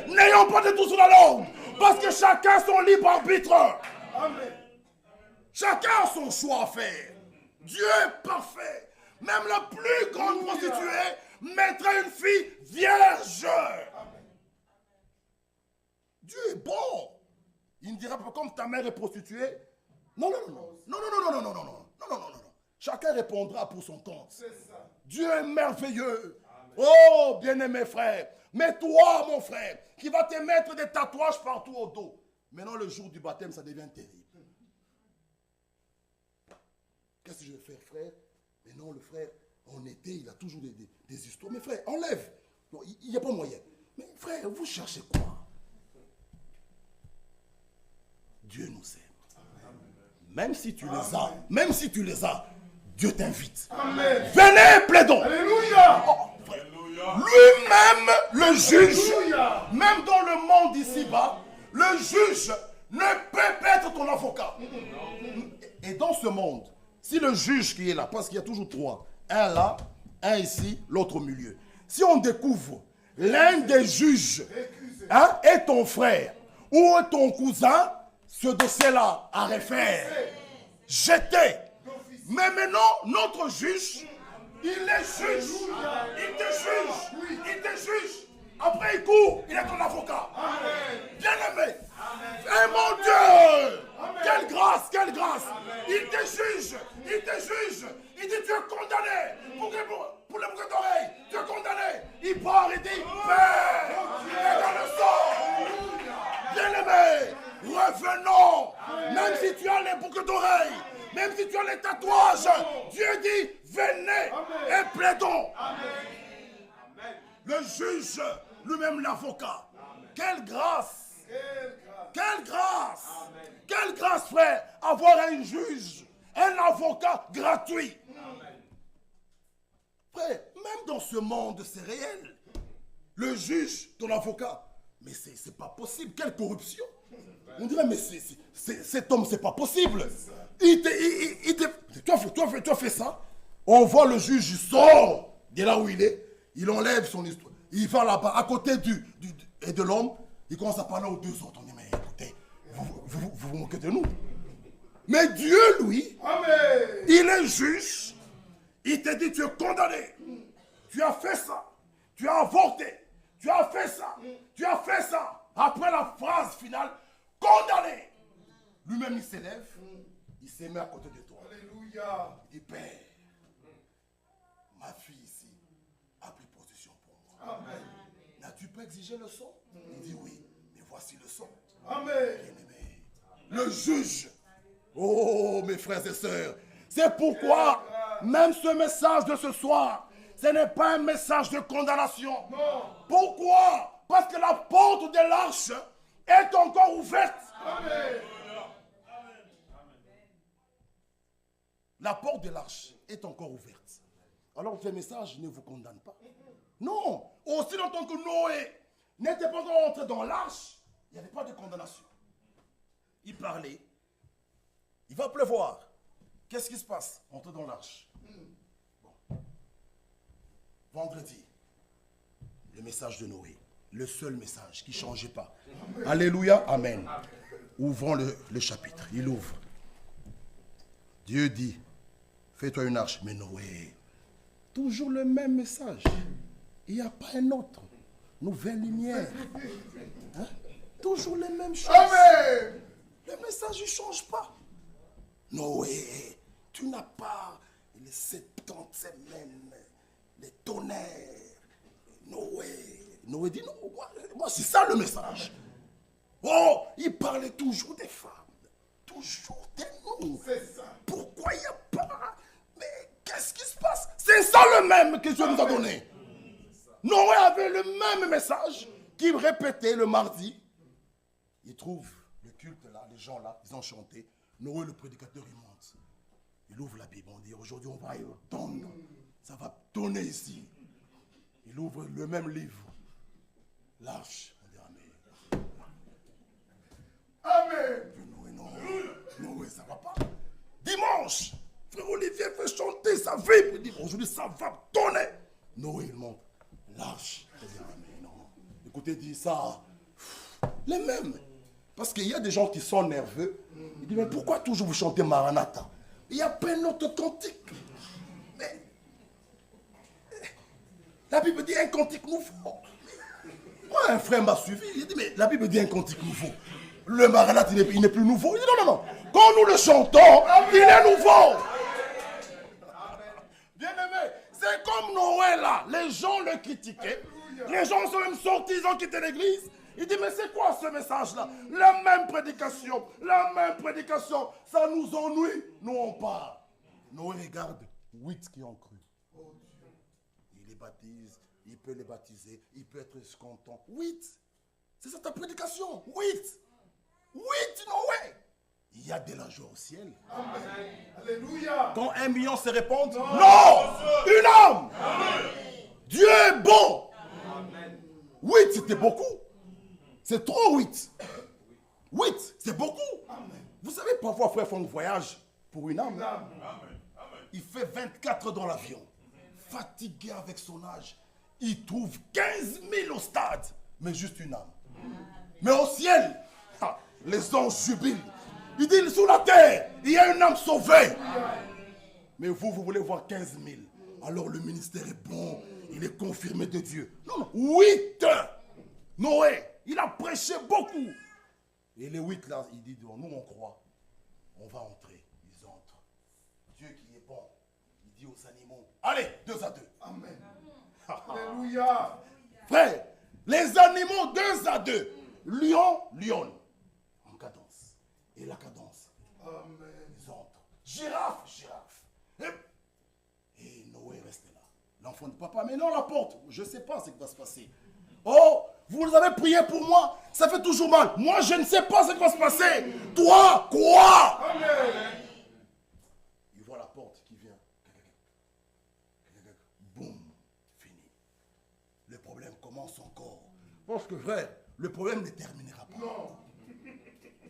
n'ayant pas de trous sur la langue, parce que chacun a son libre arbitre. Amen. Chacun a son choix à faire. Dieu est parfait. Même la plus grande prostituée mettrait une fille vierge. Amen. Dieu est bon. Il ne dira pas comme ta mère est prostituée. Non, non, non, non, non, non, non, non, non, non, non, non, non, non, non. Chacun répondra pour son compte. Dieu est merveilleux. Amen. Oh, bien-aimé frère. Mais toi, mon frère, qui va te mettre des tatouages partout au dos. Maintenant, le jour du baptême, ça devient terrible. Qu'est-ce que je vais faire, frère? Mais non, le frère, en été, il a toujours des histoires. Mais frère, enlève. Non, il n'y a pas moyen. Mais frère, vous cherchez quoi? Dieu nous aime. Amen. Même si tu les as, même si tu les as, Dieu t'invite. Amen. Venez, plaidons. Alléluia. Oh, lui-même, le juge, Alléluia. Même dans le monde ici-bas, le juge ne peut pas être ton avocat. Et dans ce monde, si le juge qui est là, parce qu'il y a toujours trois, un là, un ici, l'autre au milieu. Si on découvre l'un des juges est ton frère ou ton cousin, ce dossier-là à refaire, jeter. Mais maintenant, notre juge, il est juge. Il te juge. Il te juge. Après, il court. Il est ton avocat. Bien-aimé. Et mon Dieu. Amen. Quelle grâce, quelle grâce. Amen. Il te juge. Il te juge. Il dit, tu es condamné. Pour les boucles d'oreilles. Tu es condamné. Il part et dit, Père, et dans le sang. Bien-aimé. Revenons. Amen. Même si tu as les boucles d'oreilles. Même si tu as les tatouages, Dieu dit, venez. Amen. Et plaidons. Amen. Le juge, lui-même l'avocat. Quelle grâce. Quelle grâce. Amen. Quelle grâce, frère, avoir un juge, un avocat gratuit. Amen. Frère, même dans ce monde, c'est réel. Le juge, ton avocat, mais c'est pas possible. Quelle corruption. On dirait, mais cet homme, c'est pas possible. Tu as fait ça. On voit le juge, il sort de là où il est. Il enlève son histoire. Il va là-bas, à côté de l'homme. Il commence à parler aux deux autres. On dit, mais écoutez, vous vous moquez de nous. Mais Dieu, lui, Amen. Il est juge. Il te dit, tu es condamné. Tu as fait ça. Tu as avorté. Tu as fait ça. Tu as fait ça. Après la phrase finale, condamné. Lui-même, il s'élève. Il se met à côté de toi. Alléluia. Il dit, Père, ma fille ici a pris position pour moi. Amen. N'as-tu pas exigé le sang? Il dit oui, mais voici le sang. Amen. Bien-aimé. Le juge. Oh, mes frères et sœurs. C'est pourquoi, même ce message de ce soir, ce n'est pas un message de condamnation. Non. Pourquoi? Parce que la porte de l'arche est encore ouverte. Amen. La porte de l'arche est encore ouverte. Alors ce message ne vous condamne pas. Non. Aussi longtemps que Noé n'était pas encore entré dans l'arche, il n'y avait pas de condamnation. Il parlait. Il va pleuvoir. Qu'est-ce qui se passe? Entre dans l'arche. Bon. Vendredi, le message de Noé. Le seul message qui ne changeait pas. Amen. Alléluia. Amen. Ouvrons le chapitre. Il ouvre. Dieu dit, fais-toi une arche. Mais Noé, toujours le même message. Il n'y a pas un autre. Nouvelle lumière. Hein? Toujours les mêmes choses. Amen. Le message ne change pas. Noé, tu n'as pas les 70 semaines, des tonnerres. Noé dit non, moi c'est ça le message. Oh, il parlait toujours des femmes, toujours des nous. C'est ça. Pourquoi il n'y a pas? Mais qu'est-ce qui se passe? C'est ça le même que Dieu nous a donné. Noé avait le même message qu'il répétait le mardi. Il trouve le culte là, les gens là, ils ont chanté. Noé, le prédicateur, il monte. Il ouvre la Bible, on dit aujourd'hui on va tonner. Ça va tonner ici. Il ouvre le même livre. L'arche. On dit Amen. Amen. Noé, non. Noé, ça va pas. Dimanche, frère Olivier fait chanter, ça vibre. Il dit aujourd'hui ça va tonner. Noé, il monte. L'arche. On dit Amen, non. Écoutez, dit ça. Les mêmes. Parce qu'il y a des gens qui sont nerveux. Ils disent, mais pourquoi toujours vous chantez Maranatha? Il y a plein d'autres cantiques. Mais la Bible dit un cantique nouveau. Moi, un frère m'a suivi. Il dit, mais la Bible dit un cantique nouveau. Le Maranatha, il n'est plus nouveau. Il dit, non, non, non. Quand nous le chantons, il est nouveau. Bien-aimé, c'est comme Noël là. Les gens le critiquaient. Les gens sont même sortis, ils ont quitté l'église. Il dit, mais c'est quoi ce message-là? La même prédication, ça nous ennuie. Nous, on part. Noé regarde 8 qui ont cru. Il les baptise, il peut les baptiser, il peut être content. 8. C'est ça ta prédication. 8. 8, Noé. Il y a de la joie au ciel. Amen. Alléluia. Quand 1 million se répandent, non, une âme. Amen. Dieu est bon. Amen. 8, c'était beaucoup. C'est trop 8. 8, c'est beaucoup. Amen. Vous savez, parfois, frère, font un voyage pour une âme. Amen. Il fait 24 dans l'avion. Fatigué avec son âge. Il trouve 15 000 au stade. Mais juste une âme. Mais au ciel, les anges jubilent. Ils disent, sous la terre, il y a une âme sauvée. Mais vous voulez voir 15 000. Alors le ministère est bon. Il est confirmé de Dieu. Non, non. 8. Noé. Il a prêché beaucoup. Et les 8 là, il dit, nous on croit. On va entrer. Ils entrent. Dieu qui est bon, il dit aux animaux, allez, 2 à 2. Amen. Alléluia. Frère, les animaux 2 à 2. Lion, lion. En cadence. Et la cadence. Amen. Ils entrent. Girafe, girafe. Et Noé reste là. L'enfant dit, papa, mais non la porte. Je ne sais pas ce qui va se passer. Oh, vous avez prié pour moi, ça fait toujours mal. Moi, je ne sais pas ce qui va se passer. Toi, quoi? Amen. Il voit la porte qui vient. Boum, fini. Le problème commence encore. Parce que frère, le problème ne terminera pas. Non.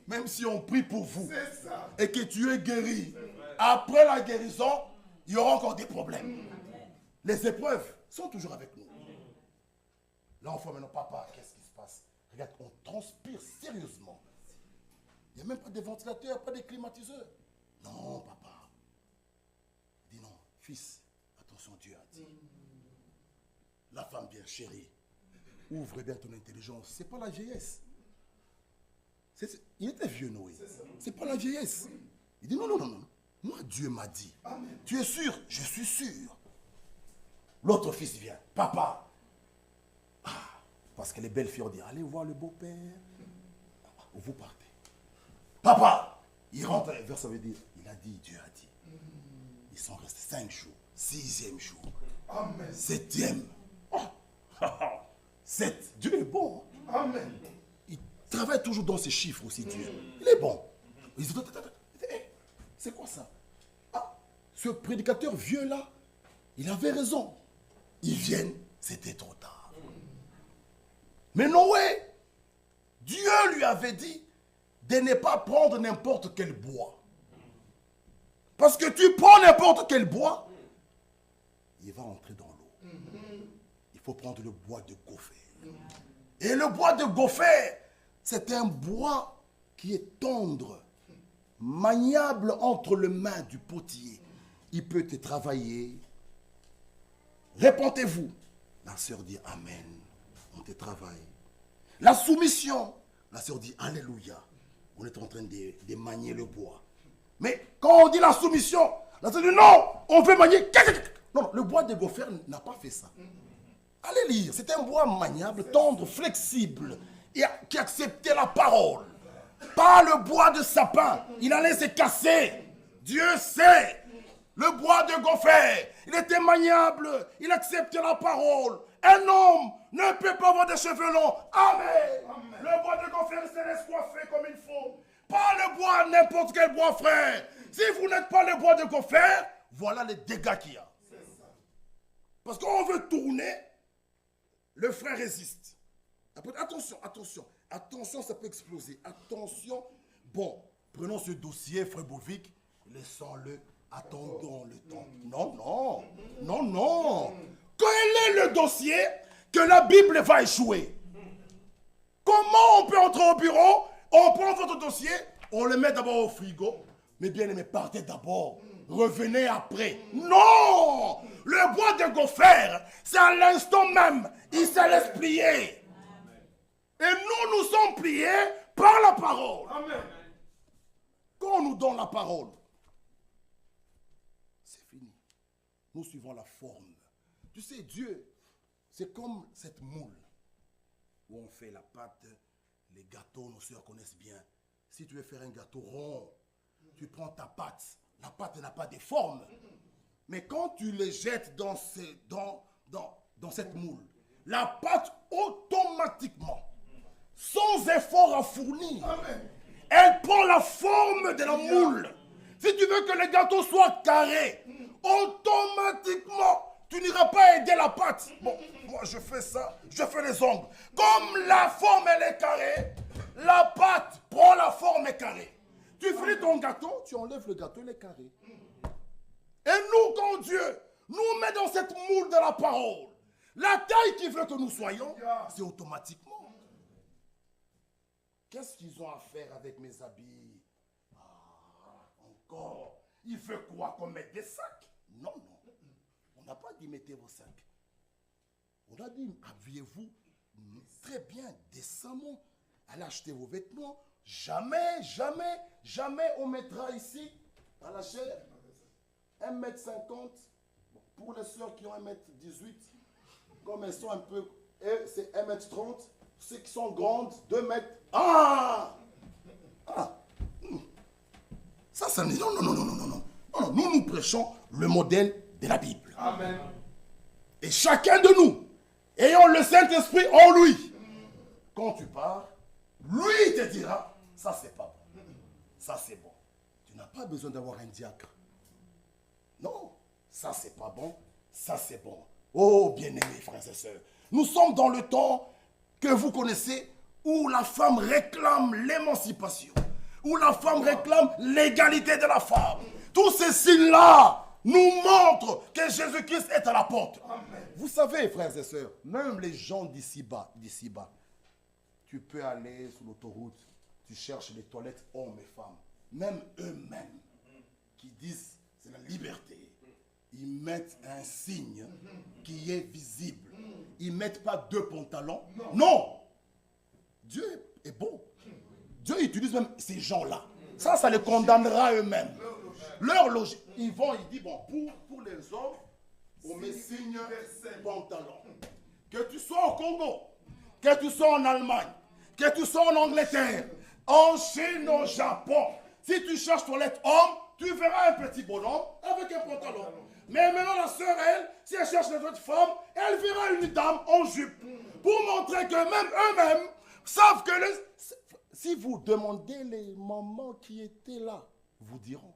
Même si on prie pour vous C'est ça. et que tu es guéri, après la guérison, il y aura encore des problèmes. Les épreuves sont toujours avec nous. L'enfant, maintenant, papa, qu'est-ce qui se passe? Regarde, on transpire sérieusement. Il n'y a même pas de ventilateur, pas de climatiseur. Non, papa. Il dit non, fils, attention, Dieu a dit. La femme bien chérie, ouvre bien ton intelligence. C'est pas la vieillesse. Il était vieux, Noé. C'est pas la vieillesse. Il dit non, non, non, non. Moi, Dieu m'a dit. Amen. Tu es sûr? Je suis sûr. L'autre fils vient. Papa. Parce que les belles filles ont dit, allez voir le beau-père. Vous partez. Papa, il rentre vers ça veut dire, il a dit, Dieu a dit. Ils sont restés 5 jours. 6e jour. Amen. 7e. 7. Dieu est bon. Amen. Il travaille toujours dans ses chiffres aussi, Dieu. Il est bon. Ils disent, c'est quoi ça? Ah, ce prédicateur vieux là, il avait raison. Ils viennent, c'était trop tard. Mais Noé, Dieu lui avait dit de ne pas prendre n'importe quel bois. Parce que tu prends n'importe quel bois, il va entrer dans l'eau. Il faut prendre le bois de gopher. Et le bois de gopher, c'est un bois qui est tendre, maniable entre les mains du potier. Il peut te travailler. Répondez-vous. La sœur dit Amen. On te travaille. La soumission. La sœur dit Alléluia. On est en train de manier le bois. Mais quand on dit la soumission, la sœur dit non, on veut manier. Non, le bois de gopher n'a pas fait ça. Allez lire, c'est un bois maniable, tendre, flexible, et qui acceptait la parole. Pas le bois de sapin, il allait se casser. Dieu sait. Le bois de gopher, il était maniable, il acceptait la parole. Un homme ne peut pas avoir des cheveux longs. Amen. Le bois de gopher se laisse coiffer comme il faut. Pas le bois, n'importe quel bois, frère. Si vous n'êtes pas le bois de gopher, voilà les dégâts qu'il y a. Parce qu'on veut tourner, le frère résiste. Attention, attention, attention, ça peut exploser. Attention. Bon, prenons ce dossier, frère Bovic, laissons-le, attendons le temps. Non, non, non, non. Quel est le dossier que la Bible va échouer? Comment on peut entrer au bureau, on prend votre dossier, on le met d'abord au frigo, mais bien aimé, partez d'abord, revenez après. Non! Le bois de gopher, c'est à l'instant même, il se laisse plier. Et nous, nous sommes pliés par la parole. Amen. Quand on nous donne la parole, c'est fini. Nous suivons la forme. Tu sais, Dieu, c'est comme cette moule où on fait la pâte, les gâteaux, nos sœurs connaissent bien. Si tu veux faire un gâteau rond, tu prends ta pâte. La pâte n'a pas de forme. Mais quand tu les jettes dans cette moule, la pâte automatiquement, sans effort à fournir, Amen. elle prend la forme de la moule. Si tu veux que le gâteau soit carré, automatiquement, tu n'iras pas aider la pâte. Bon, moi je fais ça, je fais les ongles. Comme la forme elle est carrée, la pâte prend la forme carrée. Tu finis ton gâteau, tu enlèves le gâteau, il est carré. Et nous, quand Dieu nous met dans cette moule de la parole, la taille qu'il veut que nous soyons, c'est automatiquement. Qu'est-ce qu'ils ont à faire avec mes habits? Ah, encore. Il veut quoi qu'on mette des sacs? Non, non. On n'a pas dit mettez vos sacs. On a dit habillez-vous très bien, décemment. Allez acheter vos vêtements. Jamais, jamais, jamais on mettra ici à la chair 1m50 pour les soeurs qui ont 1m18. Comme elles sont un peu, c'est 1m30. Ceux qui sont grandes, 2 mètres. Ah! Ah! Ça, ça me dit non, non, non, non, non, non, non. Nous, nous prêchons le modèle de la Bible. Amen. Et chacun de nous, ayant le Saint-Esprit en lui, quand tu pars, lui te dira, ça c'est pas bon. Ça c'est bon. Tu n'as pas besoin d'avoir un diacre. Non, ça c'est pas bon, ça c'est bon. Oh, bien-aimés frères et sœurs, nous sommes dans le temps que vous connaissez où la femme réclame l'émancipation, où la femme réclame l'égalité de la femme. Tous ces signes-là nous montrent que Jésus-Christ est à la porte. Amen. Vous savez, frères et sœurs, même les gens d'ici-bas, tu peux aller sur l'autoroute, tu cherches les toilettes hommes et femmes, même eux-mêmes, qui disent c'est la liberté. Ils mettent un signe qui est visible. Ils ne mettent pas 2 pantalons. Non. Dieu est bon. Dieu utilise même ces gens-là. Ça les condamnera eux-mêmes. Leur logique. Ils vont, ils disent, bon, pour les hommes, on met signe pantalon. Que tu sois au Congo, que tu sois en Allemagne, que tu sois en Angleterre, en Chine, au Japon, si tu cherches toilette homme, tu verras un petit bonhomme avec un pantalon. Mais maintenant, la sœur, elle, si elle cherche les autres femmes, elle verra une dame en jupe. Pour montrer que même eux-mêmes savent que si vous demandez les mamans qui étaient là, vous diront.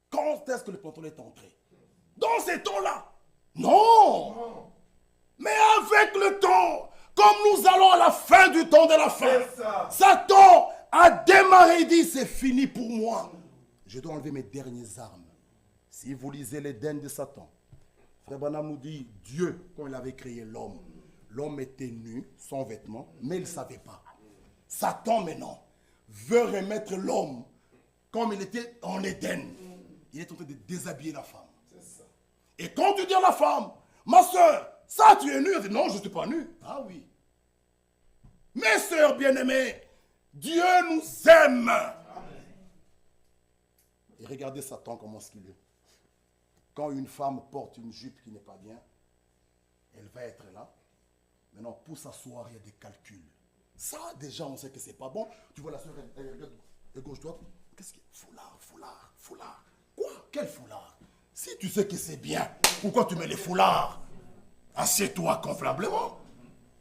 Quand est-ce que le pantalon est entré? Dans ces temps-là? Non! Mais avec le temps, comme nous allons à la fin du temps de la fin, Satan a démarré et dit, c'est fini pour moi. Je dois enlever mes dernières armes. Si vous lisez l'Éden de Satan, Frère Branham nous dit, Dieu, quand il avait créé l'homme, l'homme était nu, sans vêtements, mais il ne savait pas. Satan, maintenant, veut remettre l'homme comme il était en Éden. Il est en train de déshabiller la femme. Et quand tu dis à la femme, ma soeur, ça tu es nue, elle dit, non, je ne suis pas nue. Ah oui. Mes soeurs bien-aimées, Dieu nous aime. Et regardez Satan comment est-ce qu'il est. Quand une femme porte une jupe qui n'est pas bien, elle va être là. Maintenant, pour s'asseoir, il y a des calculs. Ça, déjà, on sait que c'est pas bon. Tu vois la soeur, elle regarde gauche-droite. Qu'est-ce qu'il y a? Foulard, foulard, foulard. Quoi? Quel foulard? Si tu sais que c'est bien, pourquoi tu mets les foulards? Assieds-toi convenablement.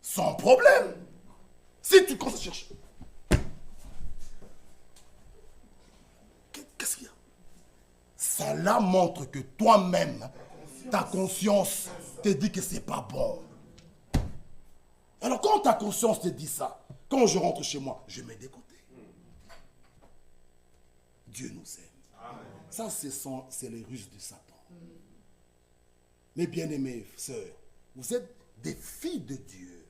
Sans problème. Si tu commences à chercher. Qu'est-ce qu'il y a? Ça là montre que toi-même, ta conscience te dit que c'est pas bon. Alors quand ta conscience te dit ça, quand je rentre chez moi, je mets des côtés. Dieu nous aime. Ça, c'est les ruses de Satan. Mes bien-aimés sœurs, vous êtes des filles de Dieu.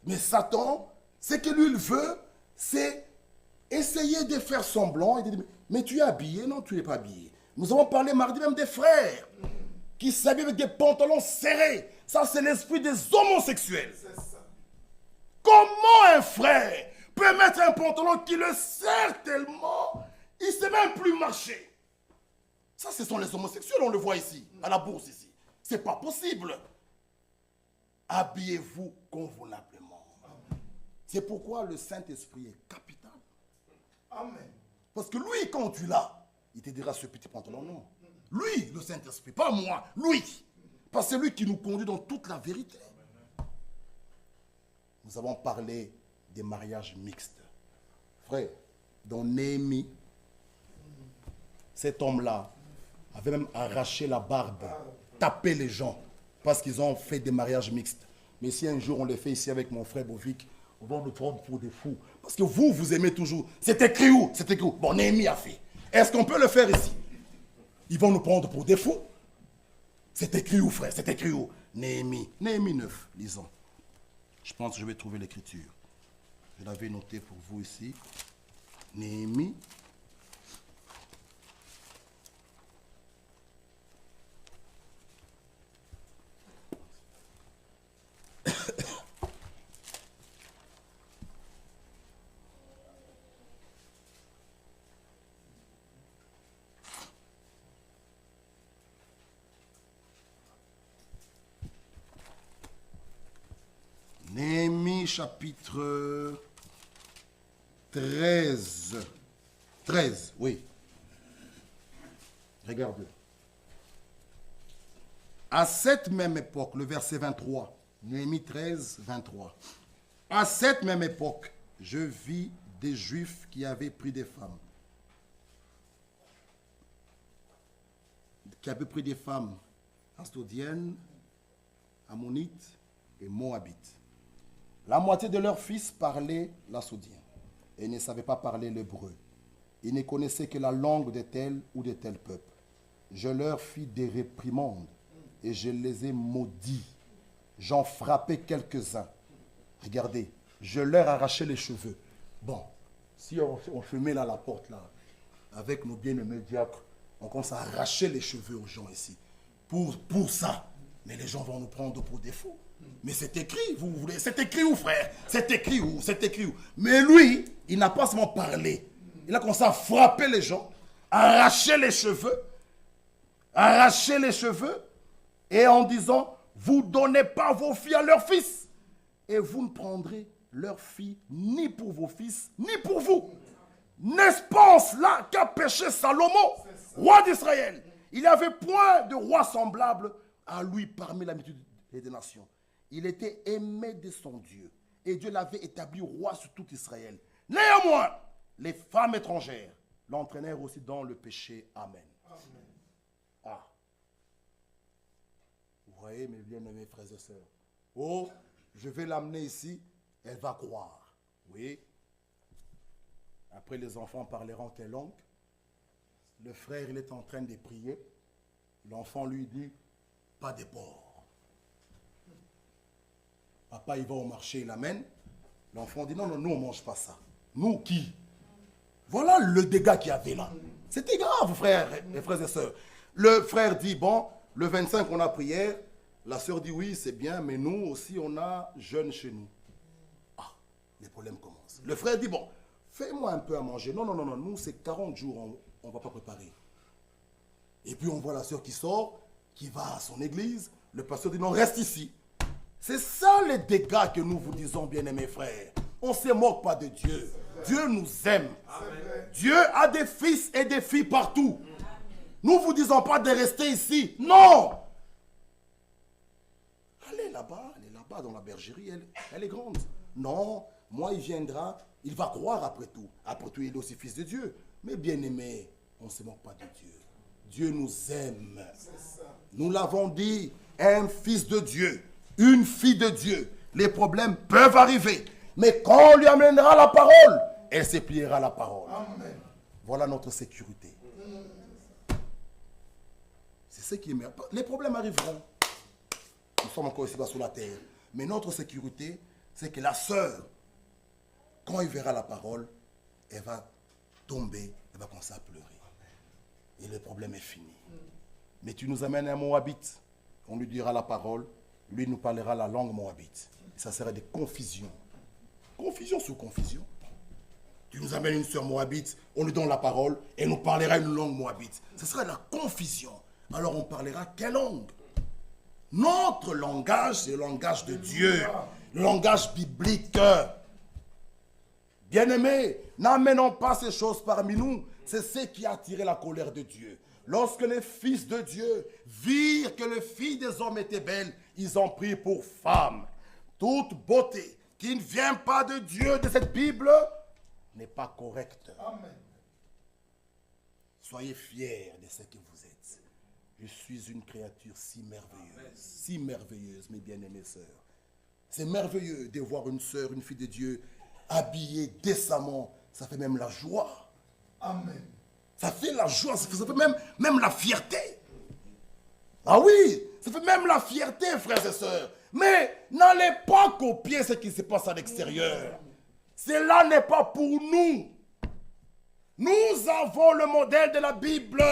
Mais Satan, ce que lui il veut, c'est essayer de faire semblant et de dire, mais tu es habillé? Non, tu n'es pas habillé. Nous avons parlé mardi même des frères qui s'habillent avec des pantalons serrés. Ça, c'est l'esprit des homosexuels. Comment un frère peut mettre un pantalon qui le serre tellement, il ne sait même plus marcher? Ça, ce sont les homosexuels, on le voit ici, à la bourse ici. C'est pas possible. Habillez-vous convenablement. C'est pourquoi le Saint-Esprit est capital. Amen. Parce que lui, quand tu l'as, il te dira ce petit pantalon, non. Lui, le Saint-Esprit, pas moi, lui. Parce que c'est lui qui nous conduit dans toute la vérité. Nous avons parlé des mariages mixtes. Frère, dans Néhémie, cet homme-là avait même arraché la barbe, tapé les gens, parce qu'ils ont fait des mariages mixtes. Mais si un jour on les fait ici avec mon frère Bovic, on va nous prendre pour des fous. Parce que vous aimez toujours. C'est écrit où? C'est écrit où? Bon, Néhémie a fait. Est-ce qu'on peut le faire ici? Ils vont nous prendre pour des fous. C'est écrit où, frère? C'est écrit où? Néhémie. Néhémie 9, lisons. Je pense que je vais trouver l'écriture. Je l'avais noté pour vous ici. Néhémie. Néhémie chapitre 13. 13, oui. Regarde. À cette même époque, le verset 23, Néhémie 13, 23. À cette même époque, je vis des Juifs qui avaient pris des femmes. Astodiennes, Ammonites et Moabites. La moitié de leurs fils parlaient l'asodien et ne savaient pas parler l'hébreu. Ils ne connaissaient que la langue de tel ou de tel peuple. Je leur fis des réprimandes et je les ai maudits. J'en frappais quelques-uns. Regardez, je leur arrachais les cheveux. Bon, si on se met là à la porte, là, avec nos bien-aimés diacres, on commence à arracher les cheveux aux gens ici. Pour ça. Mais les gens vont nous prendre pour des fous. Mais c'est écrit, vous voulez. C'est écrit où, frère? C'est écrit où? C'est écrit où? Mais lui, il n'a pas seulement parlé. Il a commencé à frapper les gens, arracher les cheveux, et en disant, vous ne donnez pas vos filles à leurs fils, et vous ne prendrez leurs filles ni pour vos fils, ni pour vous. N'est-ce pas cela qu'a péché Salomon, roi d'Israël? Il n'y avait point de roi semblable à lui parmi la multitude des nations. Il était aimé de son Dieu, et Dieu l'avait établi roi sur tout Israël. Néanmoins, les femmes étrangères l'entraînèrent aussi dans le péché. Amen. Amen. Ah. Vous voyez, mes bien-aimés frères et sœurs. Oh, je vais l'amener ici, elle va croire. Oui. Après, les enfants parleront quelle langue? Le frère, il est en train de prier. L'enfant lui dit, pas de porc. Papa, il va au marché, il l'amène. L'enfant dit, non, nous, on ne mange pas ça. Nous, qui? Voilà le dégât qu'il y avait là. C'était grave, frères et sœurs. Le frère dit, bon, le 25, on a prière. La sœur dit, oui, c'est bien, mais nous aussi, on a jeûne chez nous. Ah, les problèmes commencent. Le frère dit, bon, fais-moi un peu à manger. Non, nous, c'est 40 jours, on ne va pas préparer. Et puis on voit la sœur qui sort, qui va à son église. Le pasteur dit non, reste ici. C'est ça les dégâts que nous vous disons, bien-aimés frères. On ne se moque pas de Dieu. Dieu nous aime. Dieu a des fils et des filles partout. Nous ne vous disons pas de rester ici. Non. Allez là-bas dans la bergerie, elle est grande. Non, moi il viendra, il va croire après tout. Après tout, il est aussi fils de Dieu. Mais bien-aimé, on ne se moque pas de Dieu. Dieu nous aime. Nous l'avons dit, un fils de Dieu, une fille de Dieu. Les problèmes peuvent arriver. Mais quand on lui amènera la parole, elle se pliera à la parole. Amen. Voilà notre sécurité. C'est ce qui est meilleur. Les problèmes arriveront. Nous sommes encore ici-bas sur la terre. Mais notre sécurité, c'est que la sœur, quand elle verra la parole, elle va tomber, elle va commencer à pleurer. Et le problème est fini. Mais tu nous amènes un Moabite, on lui dira la parole, lui nous parlera la langue Moabite. Et ça serait des confusions. Confusion sur confusion. Tu nous amènes une sœur Moabite, on lui donne la parole, et nous parlera une langue Moabite. Ce serait la confusion. Alors on parlera quelle langue? Notre langage, c'est le langage de Dieu, le langage biblique. Bien-aimés, n'amenons pas ces choses parmi nous. C'est ce qui a attiré la colère de Dieu. Lorsque les fils de Dieu virent que les filles des hommes étaient belles, ils ont pris pour femme. Toute beauté qui ne vient pas de Dieu, de cette Bible, n'est pas correcte. Amen. Soyez fiers de ce que vous êtes. Je suis une créature si merveilleuse, mes bien-aimées sœurs. C'est merveilleux de voir une sœur, une fille de Dieu, habillée décemment. Ça fait même la joie. Amen. Ça fait la joie, ça fait même la fierté. Ah oui, ça fait même la fierté, frères et sœurs. Mais n'allez pas copier ce qui se passe à l'extérieur. Cela n'est pas pour nous. Nous avons le modèle de la Bible.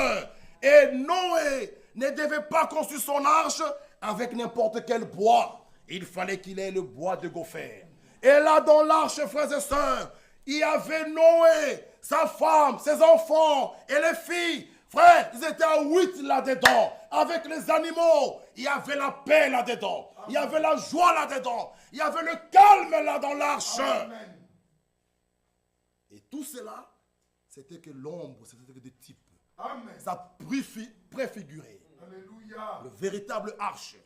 Et Noé ne devait pas construire son arche avec n'importe quel bois. Il fallait qu'il ait le bois de gopher. Et là, dans l'arche, frères et sœurs, il y avait Noé, sa femme, ses enfants et les filles. Frère, ils étaient à 8 là-dedans. Avec les animaux, il y avait la paix là-dedans. Il y avait la joie là-dedans. Il y avait le calme là dans l'arche. Amen. Et tout cela, c'était que l'ombre, c'était que des types. Amen. Ça préfigurait Alléluia. le véritable arche.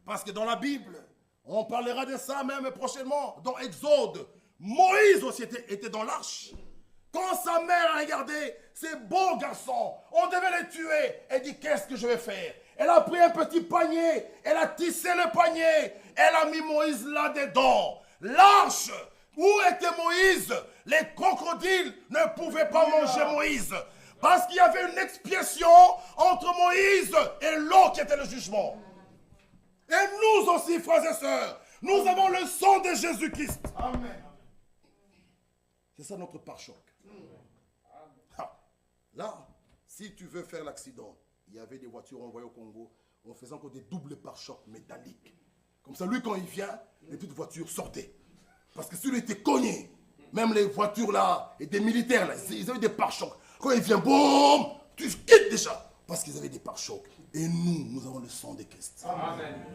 Parce que dans la Bible, on parlera de ça même prochainement, dans Exode. Moïse aussi était dans l'arche. Quand sa mère a regardé ces beaux garçons, on devait les tuer. Elle dit, qu'est-ce que je vais faire? Elle a pris un petit panier, elle a tissé le panier, elle a mis Moïse là-dedans. L'arche, où était Moïse? Les crocodiles ne pouvaient pas manger Moïse. Parce qu'il y avait une expiation entre Moïse et l'eau qui était le jugement. Et nous aussi, frères et sœurs, nous avons le sang de Jésus-Christ. Amen. C'est ça notre pare-choc. Là, si tu veux faire l'accident, il y avait des voitures envoyées au Congo, on faisait encore des doubles pare-chocs métalliques. Comme ça, lui, quand il vient, les petites voitures sortaient. Parce que s'il était cogné, même les voitures là, et des militaires là, ils avaient des pare-chocs. Quand il vient, boum, tu quittes déjà. Parce qu'ils avaient des pare-chocs. Et nous avons le sang de Christ. Amen.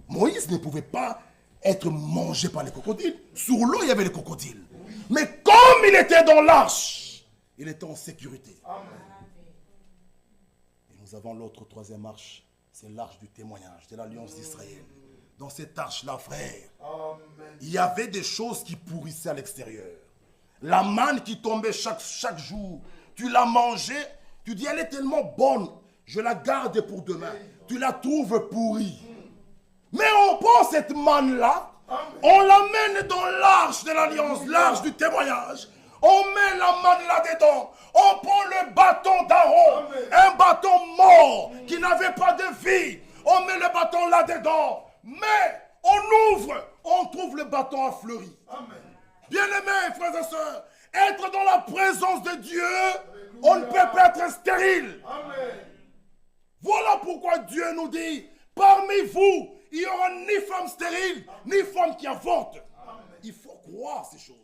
Moïse ne pouvait pas être mangé par les crocodiles. Sur l'eau, il y avait les crocodiles. Mais comme il était dans l'arche, il était en sécurité. Amen. Et nous avons l'autre troisième arche, c'est l'arche du témoignage de l'Alliance d'Israël. Dans cette arche-là, frère, Amen. il y avait des choses qui pourrissaient à l'extérieur. La manne qui tombait chaque jour, tu la mangeais, tu dis elle est tellement bonne, je la garde pour demain. Tu la trouves pourrie. Mais on prend cette manne-là, on l'amène dans l'arche de l'Alliance, l'arche du témoignage. On met la manne là-dedans. On prend le bâton d'Aaron, un bâton mort qui n'avait pas de vie. On met le bâton là-dedans. Mais on ouvre, on trouve le bâton à fleuri. Amen. Bien-aimés, frères et sœurs, être dans la présence de Dieu, on ne peut pas être stérile. Amen. Voilà pourquoi Dieu nous dit, parmi vous, il n'y aura ni femme stérile, ni femme qui avorte. Il faut croire ces choses.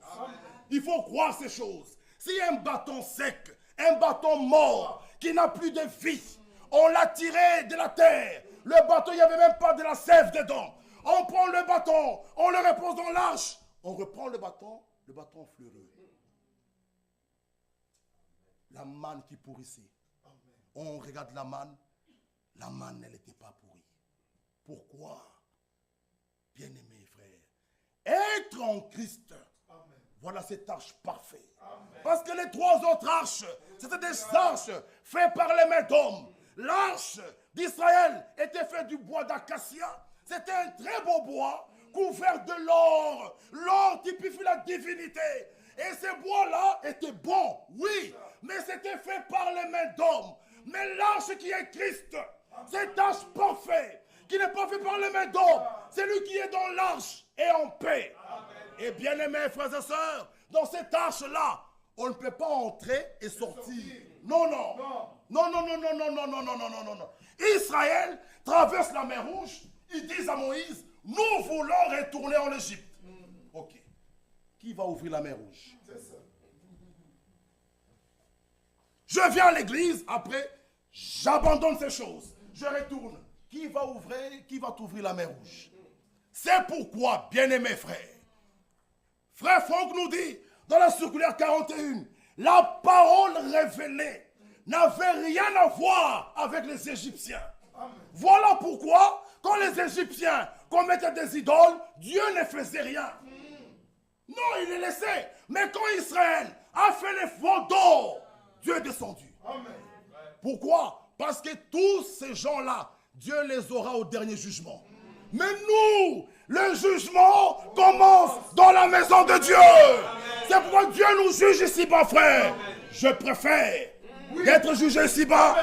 Il faut croire ces choses. S'il y a un bâton sec, un bâton mort, qui n'a plus de vie. On l'a tiré de la terre. Le bâton, il n'y avait même pas de la sève dedans. On prend le bâton, on le repose dans l'arche. On reprend le bâton fleurit. La manne qui pourrissait. On regarde la manne, elle n'était pas pourrie. Pourquoi? Bien-aimés frères, être en Christ, voilà cette arche parfaite. Parce que les trois autres arches, c'était des arches faites par les mains d'hommes. L'arche d'Israël était faite du bois d'acacia. C'était un très beau bois couvert de l'or. L'or typifie la divinité. Et ces bois-là étaient bons, oui, mais c'était fait par les mains d'hommes. Mais l'arche qui est Christ, cette arche parfaite, qui n'est pas faite par les mains d'hommes, c'est lui qui est dans l'arche et en paix. Et bien aimés frères et sœurs, dans cette arche-là, on ne peut pas entrer et sortir. Non. Israël traverse la mer Rouge. Ils disent à Moïse, nous voulons retourner en Égypte. Ok. Qui va ouvrir la mer Rouge? Je viens à l'église, après, j'abandonne ces choses. Je retourne. Qui va t'ouvrir la mer Rouge? C'est pourquoi, bien-aimés frères, Frère Franck nous dit, dans la circulaire 41, la parole révélée n'avait rien à voir avec les Égyptiens. Voilà pourquoi, quand les Égyptiens commettaient des idoles, Dieu ne faisait rien. Non, il les laissait. Mais quand Israël a fait l'effort d'or, Dieu est descendu. Pourquoi? Parce que tous ces gens-là, Dieu les aura au dernier jugement. Mais nous, le jugement commence dans la maison de Dieu. C'est pourquoi Dieu nous juge ici-bas, frère. Je préfère d'être jugé ici-bas,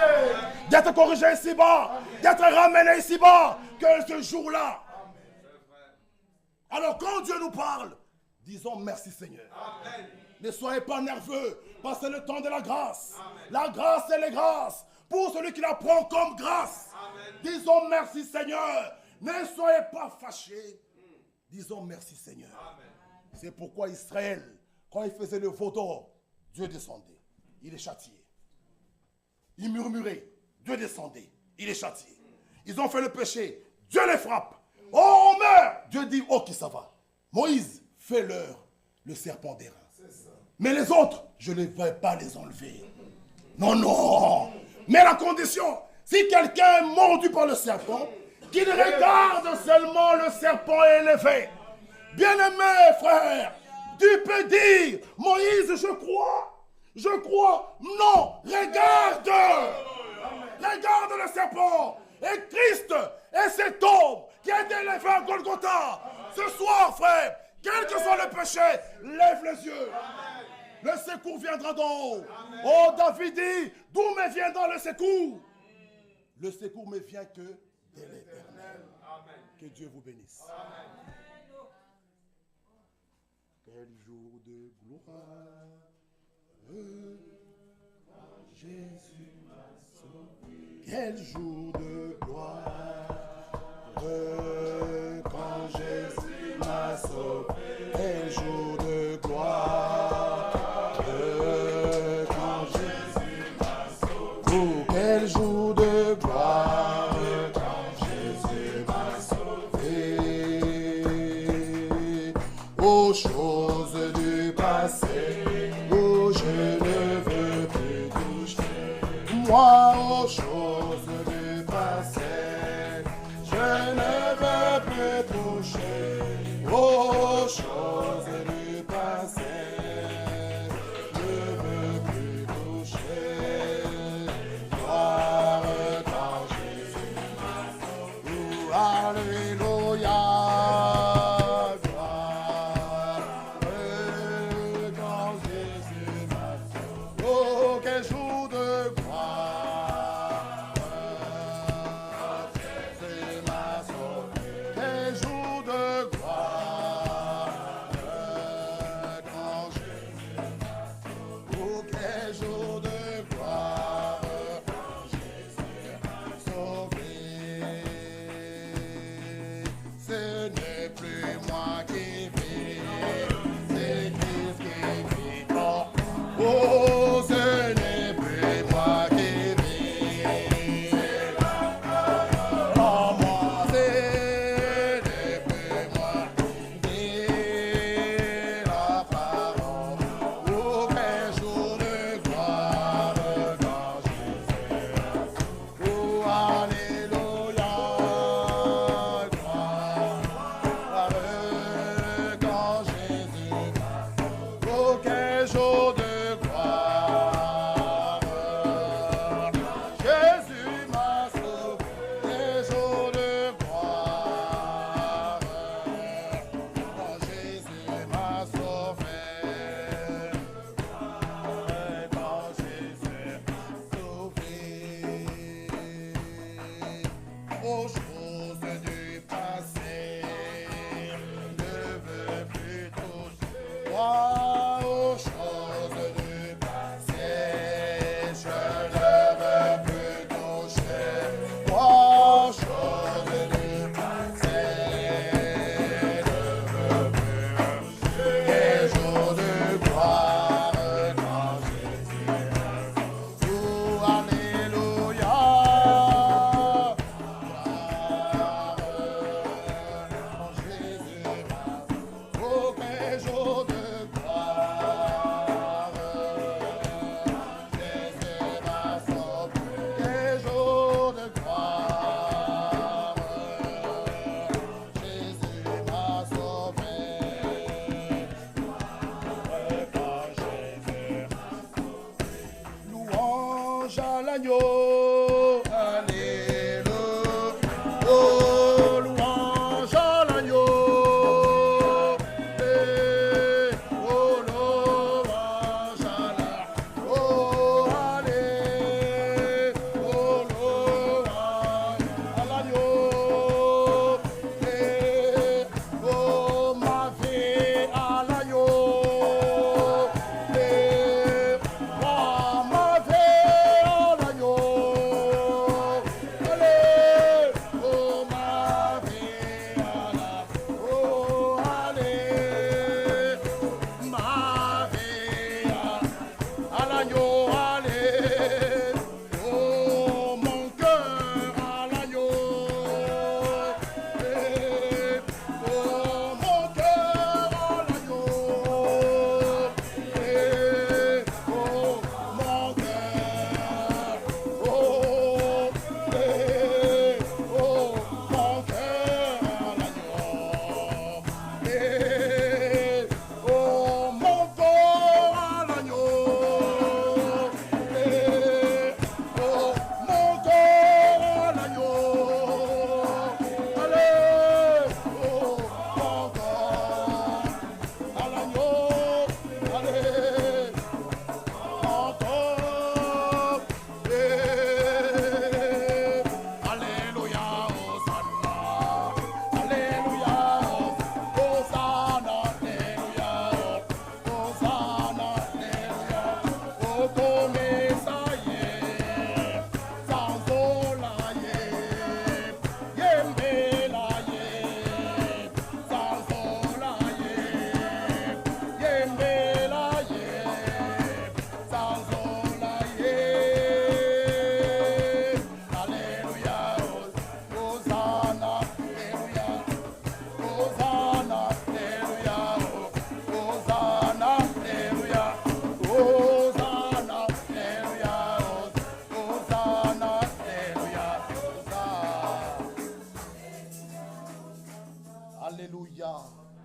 d'être corrigé ici-bas, d'être ramené ici-bas, que ce jour-là. Alors quand Dieu nous parle, disons merci Seigneur. Ne soyez pas nerveux, passez le temps de la grâce. La grâce, c'est les grâces. Pour celui qui la prend comme grâce, disons merci Seigneur. Ne soyez pas fâchés. Disons merci Seigneur. C'est pourquoi Israël, quand il faisait le veau d'or, Dieu descendait. Il est châtié. Il murmurait. Dieu descendait. Il est châtié. Ils ont fait le péché. Dieu les frappe. Oh, on meurt. Dieu dit, ok, ça va. Moïse, fais-leur le serpent d'airain. Mais les autres, je ne vais pas les enlever. Non. Mais la condition, si quelqu'un est mordu par le serpent, qu'il regarde seulement le serpent élevé. Bien-aimé frère, tu peux dire, Moïse, je crois. Non, regarde le serpent. Et Christ est cet homme qui a été élevé à Golgotha. Ce soir, frère, quel que soit le péché, lève les yeux. Le secours viendra d'en haut. Oh, David dit, d'où me viendra le secours? Le secours me vient que de l'Éternel. Que Dieu vous bénisse. Quel jour de gloire, Jésus m'a sauvé. Quel jour de gloire, quand Jésus m'a sauvé. Quel jour de gloire, quand Jésus m'a sauvé. Oh, quel jour de gloire, quand Jésus m'a sauvé. Aux choses du passé, où je ne veux plus toucher. Moi, aux choses du passé, je ne veux plus toucher. Aux choses du passé, je ne veux plus toucher. Gloire quand Jésus m'a sauvé. Alléluia. Gloire quand Jésus m'a sauvé. Oh, quel jour de gloire. Jésus m'a sauvé. Quel jour de gloire. Quand Jésus m'a sauvé. Oh, quel jour de gloire. Quand Jésus m'a sauvé. Ce n'est plus moi qui vis, c'est Christ qui vit en moi. Oh, ce n'est plus moi qui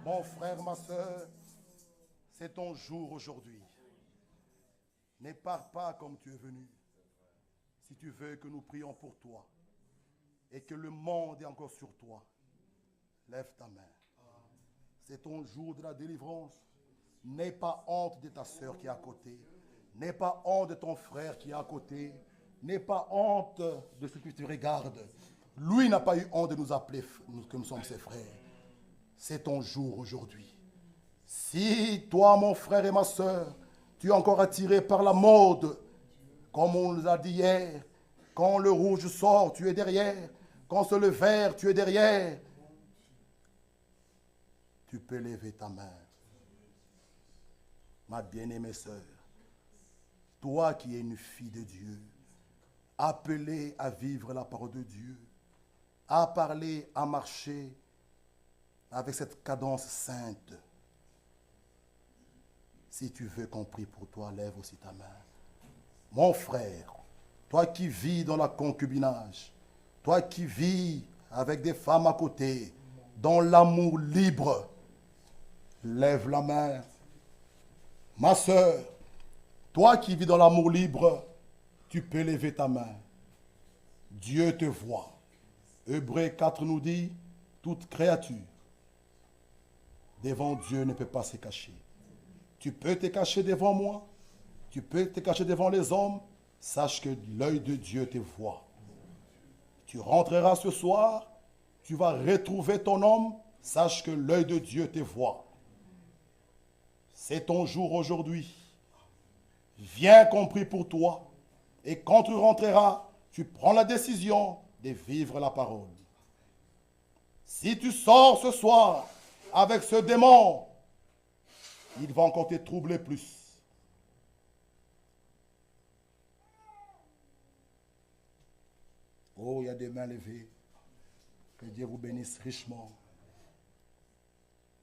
Mon frère, ma soeur, c'est ton jour aujourd'hui. Ne pars pas comme tu es venu. Si tu veux que nous prions pour toi et que le monde est encore sur toi, lève ta main. C'est ton jour de la délivrance. N'aie pas honte de ta soeur qui est à côté. N'aie pas honte de ton frère qui est à côté. N'aie pas honte de ce que tu regardes. Lui n'a pas eu honte de nous appeler que nous sommes ses frères. C'est ton jour aujourd'hui. Si toi, mon frère et ma soeur, tu es encore attiré par la mode, comme on nous a dit hier, quand le rouge sort, tu es derrière. Quand c'est le vert, tu es derrière. Tu peux lever ta main. Ma bien-aimée sœur, toi qui es une fille de Dieu, appelée à vivre la parole de Dieu, à parler, à marcher avec cette cadence sainte. Si tu veux qu'on prie pour toi, lève aussi ta main. Mon frère, toi qui vis dans la concubinage, toi qui vis avec des femmes à côté, dans l'amour libre, lève la main. Ma soeur, toi qui vis dans l'amour libre, tu peux lever ta main. Dieu te voit. Hébreux 4 nous dit, toute créature devant Dieu ne peut pas se cacher. Tu peux te cacher devant moi, tu peux te cacher devant les hommes, sache que l'œil de Dieu te voit. Tu rentreras ce soir, tu vas retrouver ton homme, sache que l'œil de Dieu te voit. C'est ton jour aujourd'hui. Viens qu'on prie pour toi. Et quand tu rentreras, tu prends la décision de vivre la parole. Si tu sors ce soir avec ce démon, il va encore te troubler plus. Oh, il y a des mains levées. Que Dieu vous bénisse richement.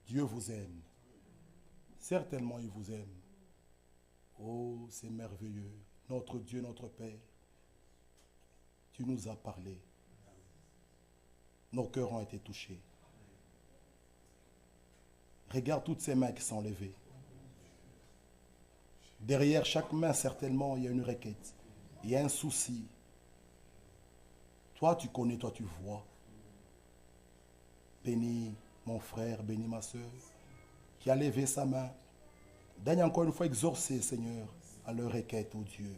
Dieu vous aime. Certainement, il vous aime. Oh, c'est merveilleux. Notre Dieu, notre Père, tu nous as parlé. Nos cœurs ont été touchés. Regarde toutes ces mains qui sont levées. Derrière chaque main, certainement, il y a une requête. Il y a un souci. Toi, tu connais, toi, tu vois. Bénis mon frère, bénis ma soeur, qui a levé sa main. Daigne encore une fois exaucer, Seigneur, à leur requête, oh Dieu.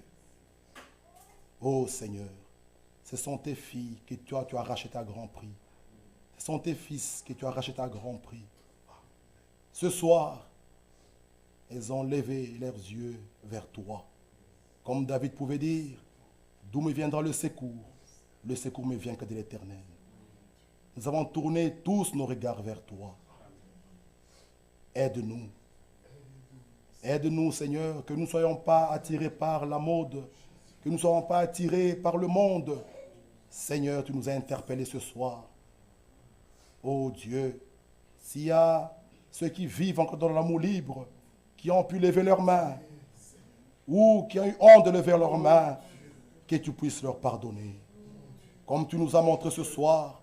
Oh Seigneur, ce sont tes filles que toi, tu as rachetées à grand prix. Ce sont tes fils que tu as rachetés à grand prix. Ce soir, elles ont levé leurs yeux vers toi. Comme David pouvait dire, d'où me viendra le secours? Le secours me vient que de l'Éternel. Nous avons tourné tous nos regards vers toi. Aide-nous. Aide-nous, Seigneur, que nous ne soyons pas attirés par la mode, que nous ne soyons pas attirés par le monde. Seigneur, tu nous as interpellés ce soir. Oh Dieu, s'il y a ceux qui vivent encore dans l'amour libre, qui ont pu lever leurs mains, ou qui ont eu honte de lever leurs mains, que tu puisses leur pardonner. Comme tu nous as montré ce soir,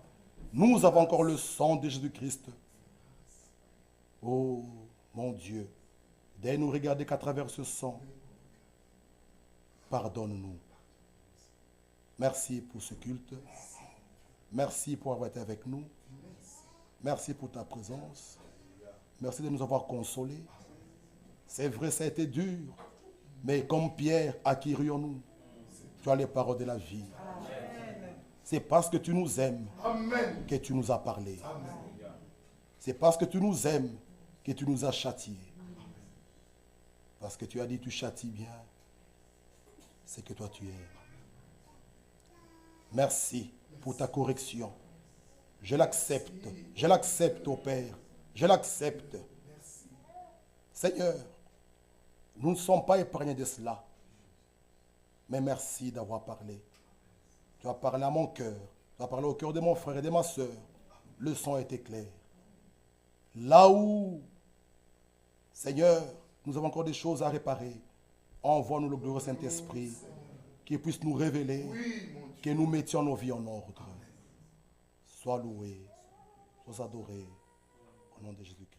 nous avons encore le sang de Jésus-Christ. Oh mon Dieu, dès nous regarder qu'à travers ce sang, pardonne-nous. Merci pour ce culte. Merci pour avoir été avec nous. Merci pour ta présence. Merci de nous avoir consolés. C'est vrai, ça a été dur. Mais comme Pierre, à qui rions-nous? Tu as les paroles de la vie. C'est parce que tu nous aimes que tu nous as parlé. C'est parce que tu nous aimes que tu nous as châtiés. Parce que tu as dit tu châties bien. C'est que toi tu aimes. Merci pour ta correction. Je l'accepte. Je l'accepte, ô Père. Je l'accepte. Seigneur, nous ne sommes pas épargnés de cela. Mais merci d'avoir parlé. Tu as parlé à mon cœur. Tu as parlé au cœur de mon frère et de ma soeur. Le son a été clair. Là où, Seigneur, nous avons encore des choses à réparer, envoie-nous le glorieux Saint-Esprit qui puisse nous révéler, que nous mettions nos vies en ordre. Sois loué, sois adoré, au nom de Jésus-Christ.